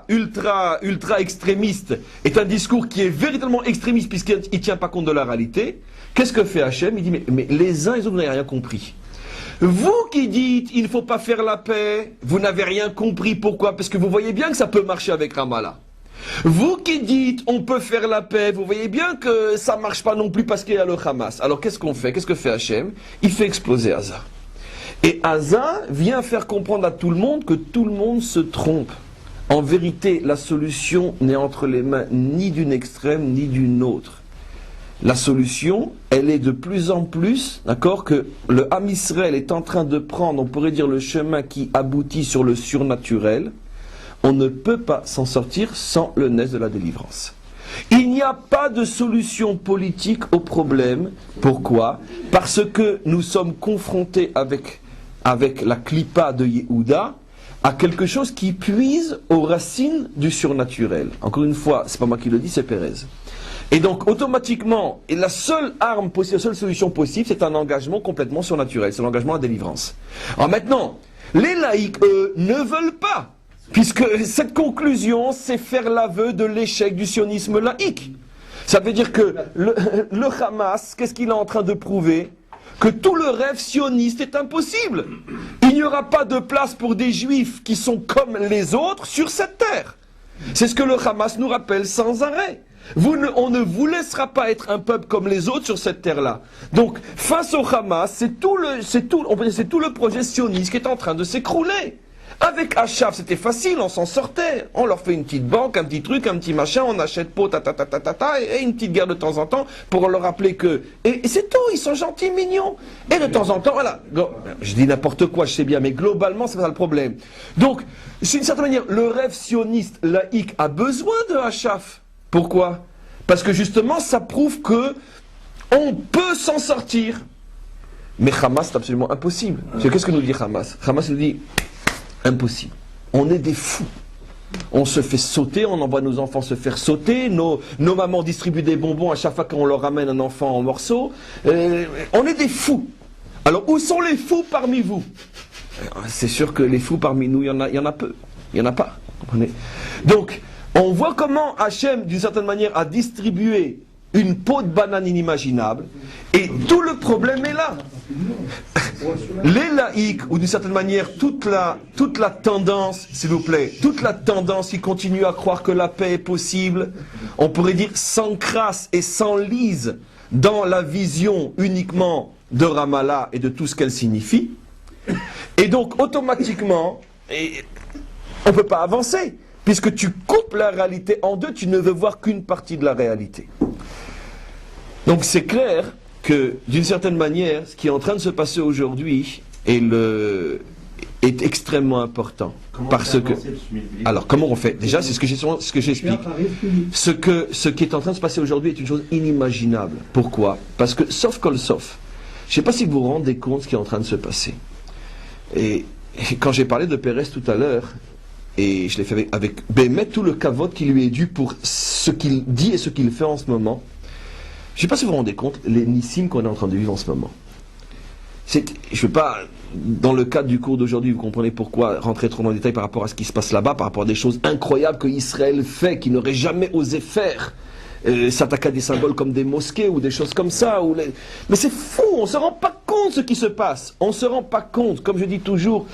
S1: ultra extrémiste, est un discours qui est véritablement extrémiste puisqu'il ne tient pas compte de la réalité, qu'est-ce que fait Hachem? Il dit, mais les uns et les autres, vous n'avez rien compris. Vous qui dites il ne faut pas faire la paix, vous n'avez rien compris. Pourquoi? Parce que vous voyez bien que ça peut marcher avec Ramallah. Vous qui dites on peut faire la paix, vous voyez bien que ça ne marche pas non plus parce qu'il y a le Hamas. Alors qu'est-ce qu'on fait? Qu'est-ce que fait Hachem? Il fait exploser Gaza. Et Gaza vient faire comprendre à tout le monde que tout le monde se trompe. En vérité, la solution n'est entre les mains ni d'une extrême ni d'une autre. La solution, elle est de plus en plus, d'accord, que le Ham Israël est en train de prendre, on pourrait dire, le chemin qui aboutit sur le surnaturel. On ne peut pas s'en sortir sans le nes de la délivrance. Il n'y a pas de solution politique au problème. Pourquoi? Parce que nous sommes confrontés avec la clipa de Yehuda à quelque chose qui puise aux racines du surnaturel. Encore une fois, c'est pas moi qui le dis, c'est Pérez. Et donc, automatiquement, et la seule arme possible, la seule solution possible, c'est un engagement complètement surnaturel. C'est l'engagement à la délivrance. Alors maintenant, Les laïcs, eux, ne veulent pas. Puisque cette conclusion, c'est faire l'aveu de l'échec du sionisme laïque. Ça veut dire que le Hamas, qu'est-ce qu'il est en train de prouver? Que tout le rêve sioniste est impossible. Il n'y aura pas de place pour des juifs qui sont comme les autres sur cette terre. C'est ce que le Hamas nous rappelle sans arrêt. On ne vous laissera pas être un peuple comme les autres sur cette terre-là. Donc, face au Hamas, c'est tout le projet sioniste qui est en train de s'écrouler. Avec Achaf, c'était facile, on s'en sortait. On leur fait une petite banque, un petit truc, un petit machin, on achète pot, et une petite guerre de temps en temps pour leur rappeler que... Et c'est tout, ils sont gentils, mignons. Et de temps en temps, voilà. Je dis n'importe quoi, je sais bien, mais globalement, c'est pas le problème. Donc, d'une certaine manière, le rêve sioniste laïque a besoin de Achaf. Pourquoi? Parce que justement, ça prouve que on peut s'en sortir. Mais Hamas, c'est absolument impossible. Qu'est-ce que nous dit Hamas? Hamas nous dit... Impossible. On est des fous. On se fait sauter, on envoie nos enfants se faire sauter, nos mamans distribuent des bonbons à chaque fois qu'on leur ramène un enfant en morceaux. On est des fous. Alors, où sont les fous parmi vous? C'est sûr que les fous parmi nous, il y en a peu. Il n'y en a pas. Comprenez? Donc, on voit comment Hachem, d'une certaine manière, a distribué une peau de banane inimaginable, et tout le problème est là. Les laïcs, ou d'une certaine manière, toute la tendance, s'il vous plaît, toute la tendance qui continue à croire que la paix est possible, on pourrait dire s'encrasse et s'enlise dans la vision uniquement de Ramallah et de tout ce qu'elle signifie, et donc automatiquement, on ne peut pas avancer, puisque tu coupes la réalité en deux, tu ne veux voir qu'une partie de la réalité. Donc c'est clair que, d'une certaine manière, ce qui est en train de se passer aujourd'hui est extrêmement important. Alors, comment on fait? Déjà, c'est ce que j'explique. Ce qui est en train de se passer aujourd'hui est une chose inimaginable. Pourquoi? Parce que, sauf kol sauf, je ne sais pas si vous vous rendez compte de ce qui est en train de se passer. Et quand j'ai parlé de Pérez tout à l'heure, et je l'ai fait avec Bémet, tout le kavod qui lui est dû pour ce qu'il dit et ce qu'il fait en ce moment, je ne sais pas si vous vous rendez compte, les nissim qu'on est en train de vivre en ce moment. Je ne vais pas, dans le cadre du cours d'aujourd'hui, vous comprenez pourquoi, rentrer trop dans le détail par rapport à ce qui se passe là-bas, par rapport à des choses incroyables que Israël fait, qu'il n'aurait jamais osé faire, s'attaquer à des symboles comme des mosquées ou des choses comme ça. Mais c'est fou, on ne se rend pas compte de ce qui se passe. On ne se rend pas compte, comme je dis toujours,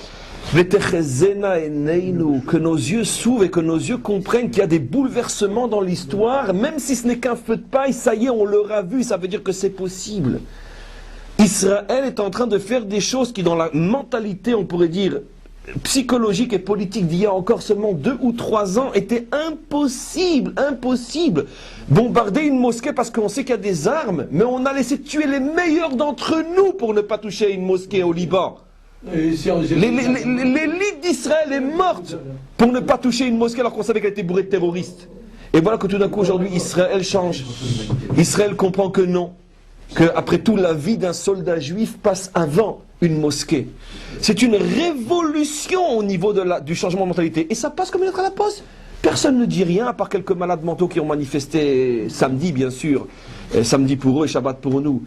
S1: que nos yeux s'ouvrent et que nos yeux comprennent qu'il y a des bouleversements dans l'histoire, même si ce n'est qu'un feu de paille, ça y est, on l'aura vu, ça veut dire que c'est possible. Israël est en train de faire des choses qui, dans la mentalité, on pourrait dire, psychologique et politique d'il y a encore seulement 2 ou 3 ans, étaient impossibles. Bombarder une mosquée parce qu'on sait qu'il y a des armes, mais on a laissé tuer les meilleurs d'entre nous pour ne pas toucher une mosquée au Liban. L'élite d'Israël est morte pour ne pas toucher une mosquée alors qu'on savait qu'elle était bourrée de terroristes. Et voilà que tout d'un coup aujourd'hui Israël change. Israël comprend que non, qu'après tout la vie d'un soldat juif passe avant une mosquée. C'est une révolution au niveau du changement de mentalité. Et ça passe comme une lettre à la poste. Personne ne dit rien, à part quelques malades mentaux qui ont manifesté samedi, bien sûr, samedi pour eux et Shabbat pour nous,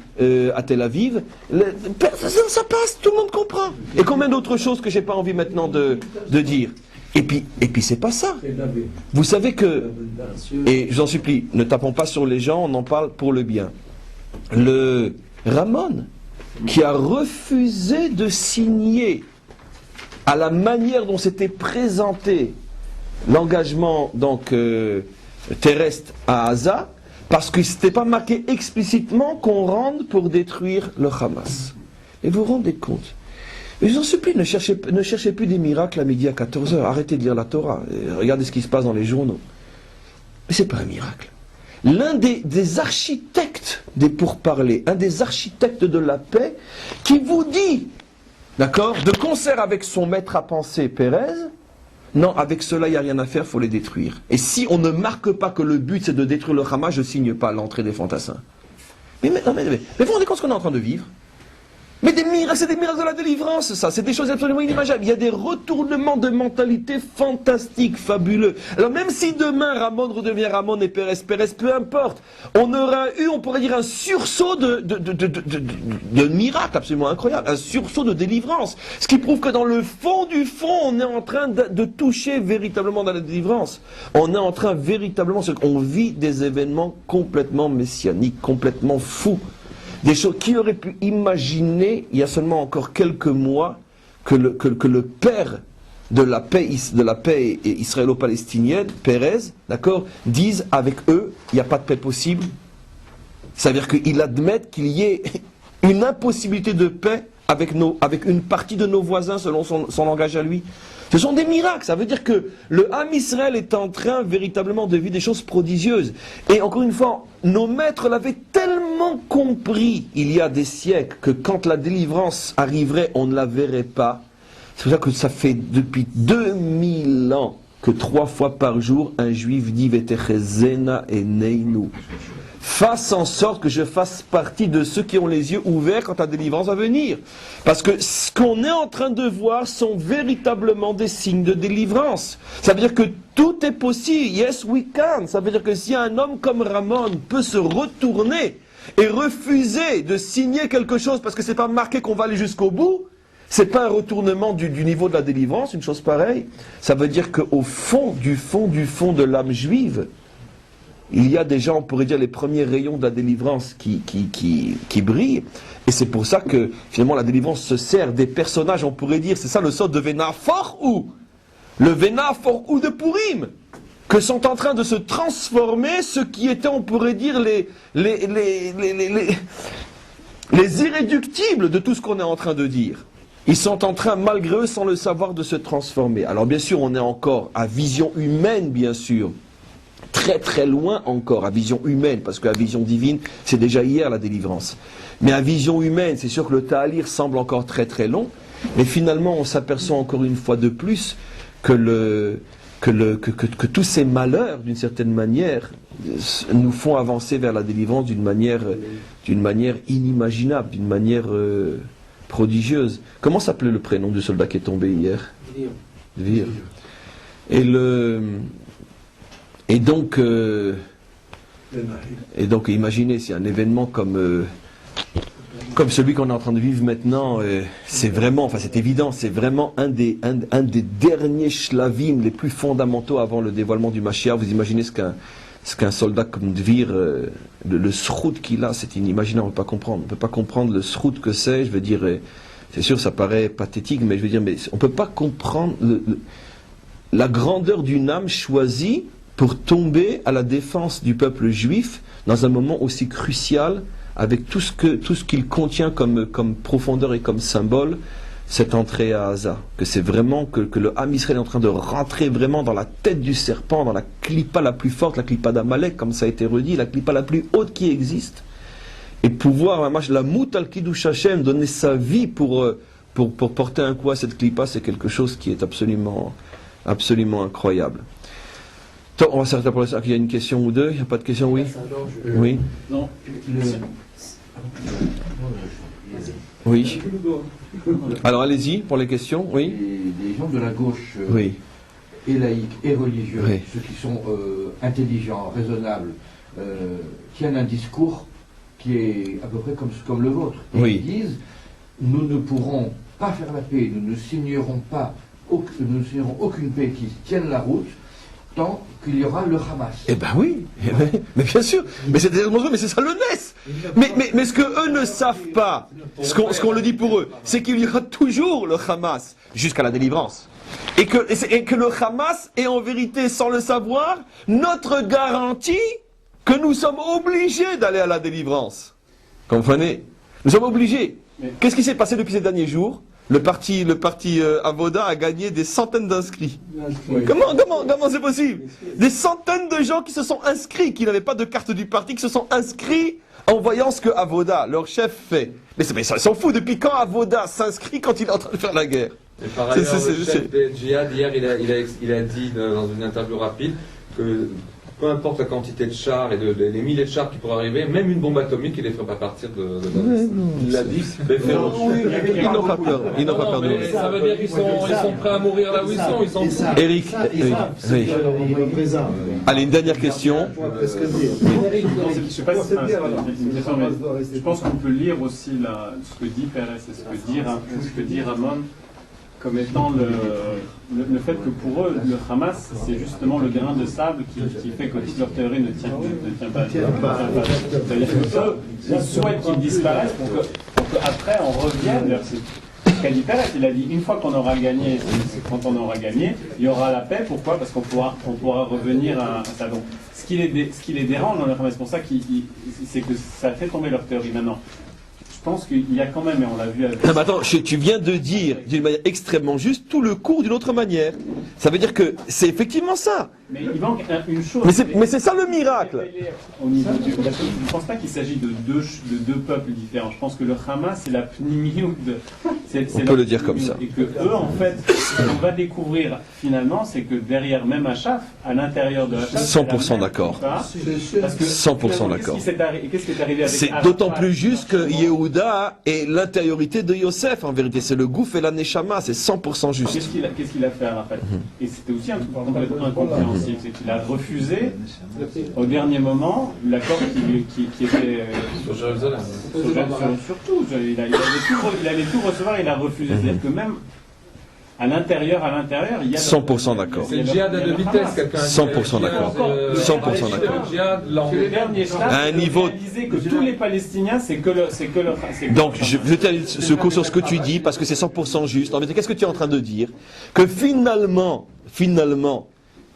S1: à Tel Aviv. Ça passe, tout le monde comprend. Et combien d'autres choses que j'ai pas envie maintenant de dire. Et puis c'est pas ça. Vous savez que, et je vous en supplie, ne tapons pas sur les gens, on en parle pour le bien. Le Ramon, qui a refusé de signer à la manière dont c'était présenté l'engagement donc terrestre à Gaza, parce que n'était pas marqué explicitement qu'on rentre pour détruire le Hamas. Et vous vous rendez compte? Mais je vous en supplie, ne cherchez plus des miracles à midi à 14h. Arrêtez de lire la Torah. Regardez ce qui se passe dans les journaux. Mais c'est pas un miracle. L'un des architectes des pourparlers, un des architectes de la paix, qui vous dit, d'accord, de concert avec son maître à penser Pérez, non, avec cela, il n'y a rien à faire, il faut les détruire. Et si on ne marque pas que le but c'est de détruire le Hamas, je ne signe pas l'entrée des fantassins. Mais vous vous rendez compte ce qu'on est en train de vivre? Mais des miracles, c'est des miracles de la délivrance, ça. C'est des choses absolument inimaginables. Il y a des retournements de mentalité fantastiques, fabuleux. Alors même si demain Ramon redevient Ramon et Pérez, peu importe, on aura eu, on pourrait dire, un sursaut de miracles absolument incroyable, un sursaut de délivrance. Ce qui prouve que dans le fond du fond, on est en train de toucher véritablement dans la délivrance. On est en train véritablement, on vit des événements complètement messianiques, complètement fous. Des choses qui auraient pu imaginer, il y a seulement encore quelques mois, que le père de la paix israélo-palestinienne, Pérez, d'accord, dise avec eux, il n'y a pas de paix possible. C'est-à-dire qu'il admette qu'il y ait une impossibilité de paix avec une partie de nos voisins selon son langage à lui. Ce sont des miracles, ça veut dire que le Ham Israël est en train véritablement de vivre des choses prodigieuses. Et encore une fois, nos maîtres l'avaient tellement compris il y a des siècles que quand la délivrance arriverait, on ne la verrait pas. C'est pour ça que ça fait depuis 2000 ans que 3 fois par jour, un juif dit Vetechezena et Neinu. Fasse en sorte que je fasse partie de ceux qui ont les yeux ouverts quand la délivrance va venir. Parce que ce qu'on est en train de voir sont véritablement des signes de délivrance. Ça veut dire que tout est possible. Yes, we can. Ça veut dire que si un homme comme Ramon peut se retourner et refuser de signer quelque chose parce que c'est pas marqué qu'on va aller jusqu'au bout, c'est pas un retournement du niveau de la délivrance, une chose pareille. Ça veut dire qu'au fond de l'âme juive, il y a déjà, on pourrait dire, les premiers rayons de la délivrance qui brillent. Et c'est pour ça que, finalement, la délivrance se sert des personnages, on pourrait dire, c'est ça le sort de Vénafor ou le Vénafor ou de Purim, que sont en train de se transformer ce qui étaient, on pourrait dire, les irréductibles de tout ce qu'on est en train de dire. Ils sont en train, malgré eux, sans le savoir, de se transformer. Alors, bien sûr, on est encore à vision humaine, bien sûr, très très loin encore, à vision humaine, parce que la vision divine, c'est déjà hier la délivrance. Mais à vision humaine, c'est sûr que le ta'alir semble encore très très long, mais finalement on s'aperçoit encore une fois de plus que tous ces malheurs, d'une certaine manière, nous font avancer vers la délivrance d'une manière inimaginable, d'une manière prodigieuse. Comment s'appelait le prénom du soldat qui est tombé hier ? Dvir. Et donc, imaginez, c'est un événement comme celui qu'on est en train de vivre maintenant, c'est vraiment, enfin c'est évident, c'est vraiment un des derniers shlavim les plus fondamentaux avant le dévoilement du Mashiach. Vous imaginez ce qu'un soldat comme Dvir, le srout qu'il a, c'est inimaginable, on ne peut pas comprendre. On ne peut pas comprendre le srout que c'est, je veux dire, c'est sûr ça paraît pathétique, mais je veux dire, mais on ne peut pas comprendre la grandeur d'une âme choisie pour tomber à la défense du peuple juif dans un moment aussi crucial, avec tout ce qu'il contient comme profondeur et comme symbole, cette entrée à Gaza. Que c'est vraiment que le Ham Israël est en train de rentrer vraiment dans la tête du serpent, dans la clipa la plus forte, la clipa d'Amalek, comme ça a été redit, la clipa la plus haute qui existe, et pouvoir, la mout al kiddush Hashem, donner sa vie pour porter un coup à cette clipa, c'est quelque chose qui est absolument incroyable. On va s'arrêter pour l'instant. Il y a une question ou deux. Il n'y a pas de question, oui. Oui.
S2: Non.
S1: Oui. Alors allez-y pour les questions. Oui.
S5: Les gens de la gauche
S1: oui.
S5: et laïcs et religieux,
S1: oui.
S5: ceux qui sont intelligents, raisonnables, tiennent un discours qui est à peu près comme le vôtre. Et
S1: oui.
S5: Ils disent, nous ne pourrons pas faire la paix, nous ne signerons aucune paix qui tienne la route tant qu'il y aura le Hamas.
S1: Eh ben oui, mais bien sûr, mais c'est ça le NES. Mais ce que eux ne savent pas, ce qu'on le dit pour eux, c'est qu'il y aura toujours le Hamas jusqu'à la délivrance. Et que le Hamas est en vérité, sans le savoir, notre garantie que nous sommes obligés d'aller à la délivrance. Comprenez ? Nous sommes obligés. Qu'est-ce qui s'est passé depuis ces derniers jours ? Le parti Avoda a gagné des centaines d'inscrits. Oui. Comment c'est possible ? Des centaines de gens qui se sont inscrits, qui n'avaient pas de carte du parti, qui se sont inscrits en voyant ce que Avoda, leur chef, fait. Mais ils s'en foutent. Depuis quand Avoda s'inscrit quand il est en train de faire la guerre ?
S4: Et par ailleurs, le chef de Djihad, hier, il a dit dans une interview rapide que peu importe la quantité de chars et les milliers de chars qui pourraient arriver, même une bombe atomique, il ne les ferait pas partir de Damas. Il l'a dit,
S1: Ils n'ont pas peur. Ils n'ont pas peur de nous.
S4: ça veut dire qu'ils sont prêts à mourir là où ils sont.
S1: Eric, oui. Allez, une dernière question.
S6: Je sais pas si c'est une question, mais je pense qu'on peut lire aussi ce que dit Pérez et ce que dit Ramon comme étant le fait que pour eux, le Hamas, c'est justement le grain de sable qui fait que toute leur théorie ne tient pas. C'est-à-dire qu'eux, ils souhaitent qu'ils disparaissent pour qu'après on revienne vers ce qu'a dit Pérez. Il a dit, une fois qu'on aura gagné, quand on aura gagné, il y aura la paix. Pourquoi ? Parce qu'on pourra revenir à ça. Donc, ce qui les dérange dans le Hamas, c'est pour ça c'est que ça fait tomber leur théorie maintenant. Je pense qu'il y a quand même, et on l'a vu avec...
S1: Ah, attends, tu viens de dire d'une manière extrêmement juste tout le cours d'une autre manière. Ça veut dire que c'est effectivement ça.
S6: Mais il manque une chose.
S1: Mais c'est ça le miracle.
S6: Au niveau je ne pense pas qu'il s'agit de deux peuples différents. Je pense que le Hamas, c'est la pnimiout de...
S1: On peut le dire comme ça.
S6: Et que eux, en fait, ce qu'on va découvrir finalement, c'est que derrière même Achaf, à l'intérieur de Achaf...
S1: 100% d'accord. 100% d'accord.
S6: Qu'est-ce qui est arrivé avec
S1: C'est d'autant plus juste que Yehuda est l'intériorité de Yosef, en vérité. C'est le gouffre et la neshama, c'est 100% juste.
S6: Qu'est-ce qu'il a fait à Raphaël ? Et c'était aussi un truc complètement incompréhensible, c'est qu'il a refusé, au dernier moment, l'accord qui était...
S4: Sur Jérusalem.
S6: Surtout, il allait tout recevoir, il a refusé. C'est-à-dire que même à l'intérieur, il y a...
S1: 100% d'accord.
S4: C'est le djihad à deux vitesses, quelqu'un a dit.
S1: 100% d'accord. 100% d'accord.
S6: C'est le dernier stade,
S1: à un niveau...
S6: réaliser que tous les Palestiniens, c'est que le...
S1: Donc, je vais te secours sur ce que tu dis, parce que c'est 100% juste. En fait, qu'est-ce que tu es en train de dire ? Que finalement,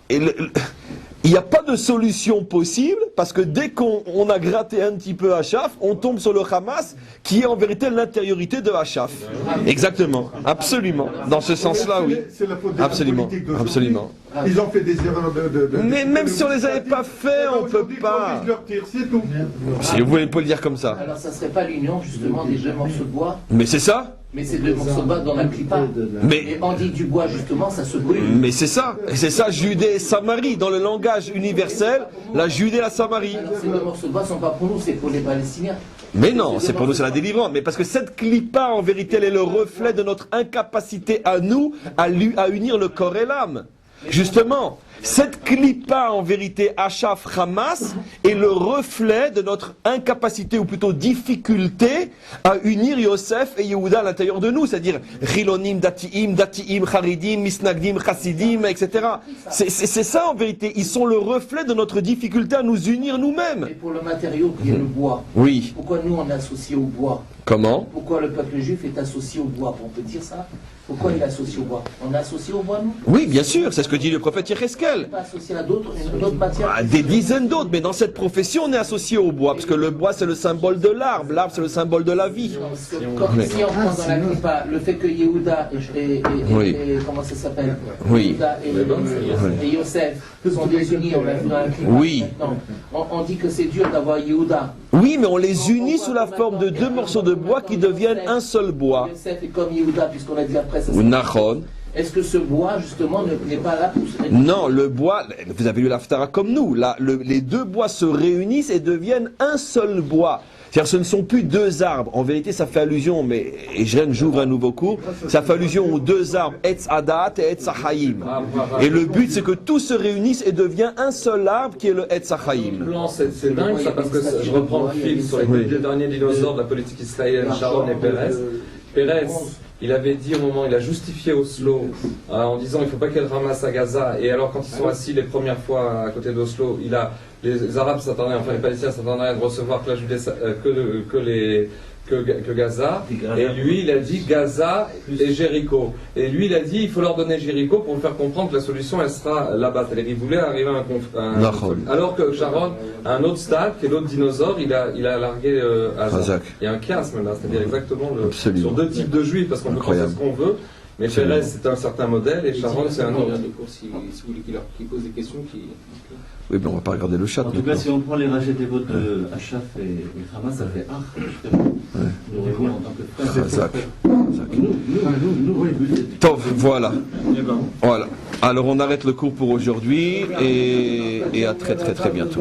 S1: il n'y a pas de solution possible, parce que dès qu'on a gratté un petit peu Achaf, on tombe sur le Hamas, qui est en vérité l'intériorité de Achaf. Exactement, absolument. Dans ce sens-là, oui.
S7: C'est la faute des
S1: Absolument,
S7: politiques d'aujourd'hui.
S1: absolument.
S7: Ils ont fait des erreurs
S1: Mais même si on les avait pas fait, on peut pas.
S7: Leur tir, c'est tout.
S1: Si vous voulez pas le dire comme ça.
S5: Alors ça serait pas l'union justement des deux morceaux de bois,
S1: Mais c'est ça.
S5: mais ces deux morceaux de bois dans la clipa.
S1: Mais,
S5: Et on dit du bois justement, ça se brûle.
S1: mais c'est ça. Et c'est ça, Judée et Samarie. Dans le langage universel, la Judée et la Samarie.
S5: Alors ces deux morceaux de bois sont pas pour nous, c'est pour les Palestiniens.
S1: Mais non, c'est pour nous, c'est la délivrance. Mais parce que cette clipa, en vérité, elle est le reflet de notre incapacité à nous, à unir le corps et l'âme. Justement, cette clipa, en vérité, Achaf Hamas, est le reflet de notre incapacité, ou plutôt difficulté, à unir Yosef et Yehuda à l'intérieur de nous, c'est-à-dire Chilonim, Datiim, Charidim, Misnagdim, Chassidim, etc. C'est ça, en vérité. Ils sont le reflet de notre difficulté à nous unir nous-mêmes.
S5: Et pour le matériau qui est le bois,
S1: Oui.
S5: pourquoi nous on est associés au bois?
S1: Comment?
S5: Pourquoi le peuple juif est associé au bois? On peut dire ça? Pourquoi il est associé au bois? On est associé au bois, nous?
S1: Oui, bien sûr, c'est ce que dit le prophète
S5: On
S1: Yecheskel.
S5: n'est pas associé à d'autres matières?
S1: Des dizaines d'autres, mais dans cette profession, on est associé au bois, parce que le bois, c'est le symbole de l'arbre, l'arbre, c'est le symbole de la vie.
S5: Si on prend dans la clipa le fait que Yehuda et comment ça s'appelle?
S1: Oui.
S5: Yehuda et Yosef sont désunis, on l'a vu dans la clipa.
S1: Oui.
S5: Maintenant, on dit que c'est dur d'avoir Yehuda.
S1: Oui, mais on les unit sous la forme de deux morceaux de bois qui deviennent un seul bois.
S5: Yosef est comme Yehuda, puisqu'on a dit après ça.
S1: Ou Nachon.
S5: Est-ce que ce bois, justement, n'est pas là pour se...
S1: Non, le bois, vous avez lu l'Aftara comme nous, les deux bois se réunissent et deviennent un seul bois. C'est-à-dire ce ne sont plus deux arbres. En vérité, ça fait allusion, mais et j'ouvre un nouveau cours, ça fait allusion aux deux arbres, Etz Adat et Etz Haïm. Et le but, c'est que tout se réunisse et devient un seul arbre qui est le Etz Haïm.
S4: C'est dingue ça, parce que je reprends le fil sur les deux derniers dinosaures de la politique israélienne, Sharon et Pérez. Pérez, il avait dit au moment, il a justifié Oslo en disant il ne faut pas qu'elle ramasse à Gaza. Et alors quand ils sont assis les premières fois à côté d'Oslo, les Arabes s'attendaient, enfin les Palestiniens s'attendaient à ne recevoir que la Judée, que Gaza. Et lui, il a dit Gaza et Jéricho. Et lui, il a dit il faut leur donner Jéricho pour faire comprendre que la solution, elle sera là-bas. C'est-à-dire qu'il voulait arriver à un conflit. Alors que Sharon, à un autre stade, qui est l'autre dinosaure, il a largué Hazak. Il y a un chiasme là, c'est-à-dire exactement sur deux types de juifs, parce qu'on peut penser ce qu'on veut. Mais Pérez, c'est un certain modèle, et Sharon, c'est un autre.
S2: Si vous voulez qu'il pose des questions,
S1: Oui, mais on ne va pas regarder le chat.
S3: En tout cas, si on prend les rachets des votes de Achaf et Hamas, ça fait justement. Nous revenir en tant que frères.
S1: Hazak.
S3: Nous,
S1: Tov, voilà. Voilà. Alors on arrête le cours pour aujourd'hui et à très très très bientôt.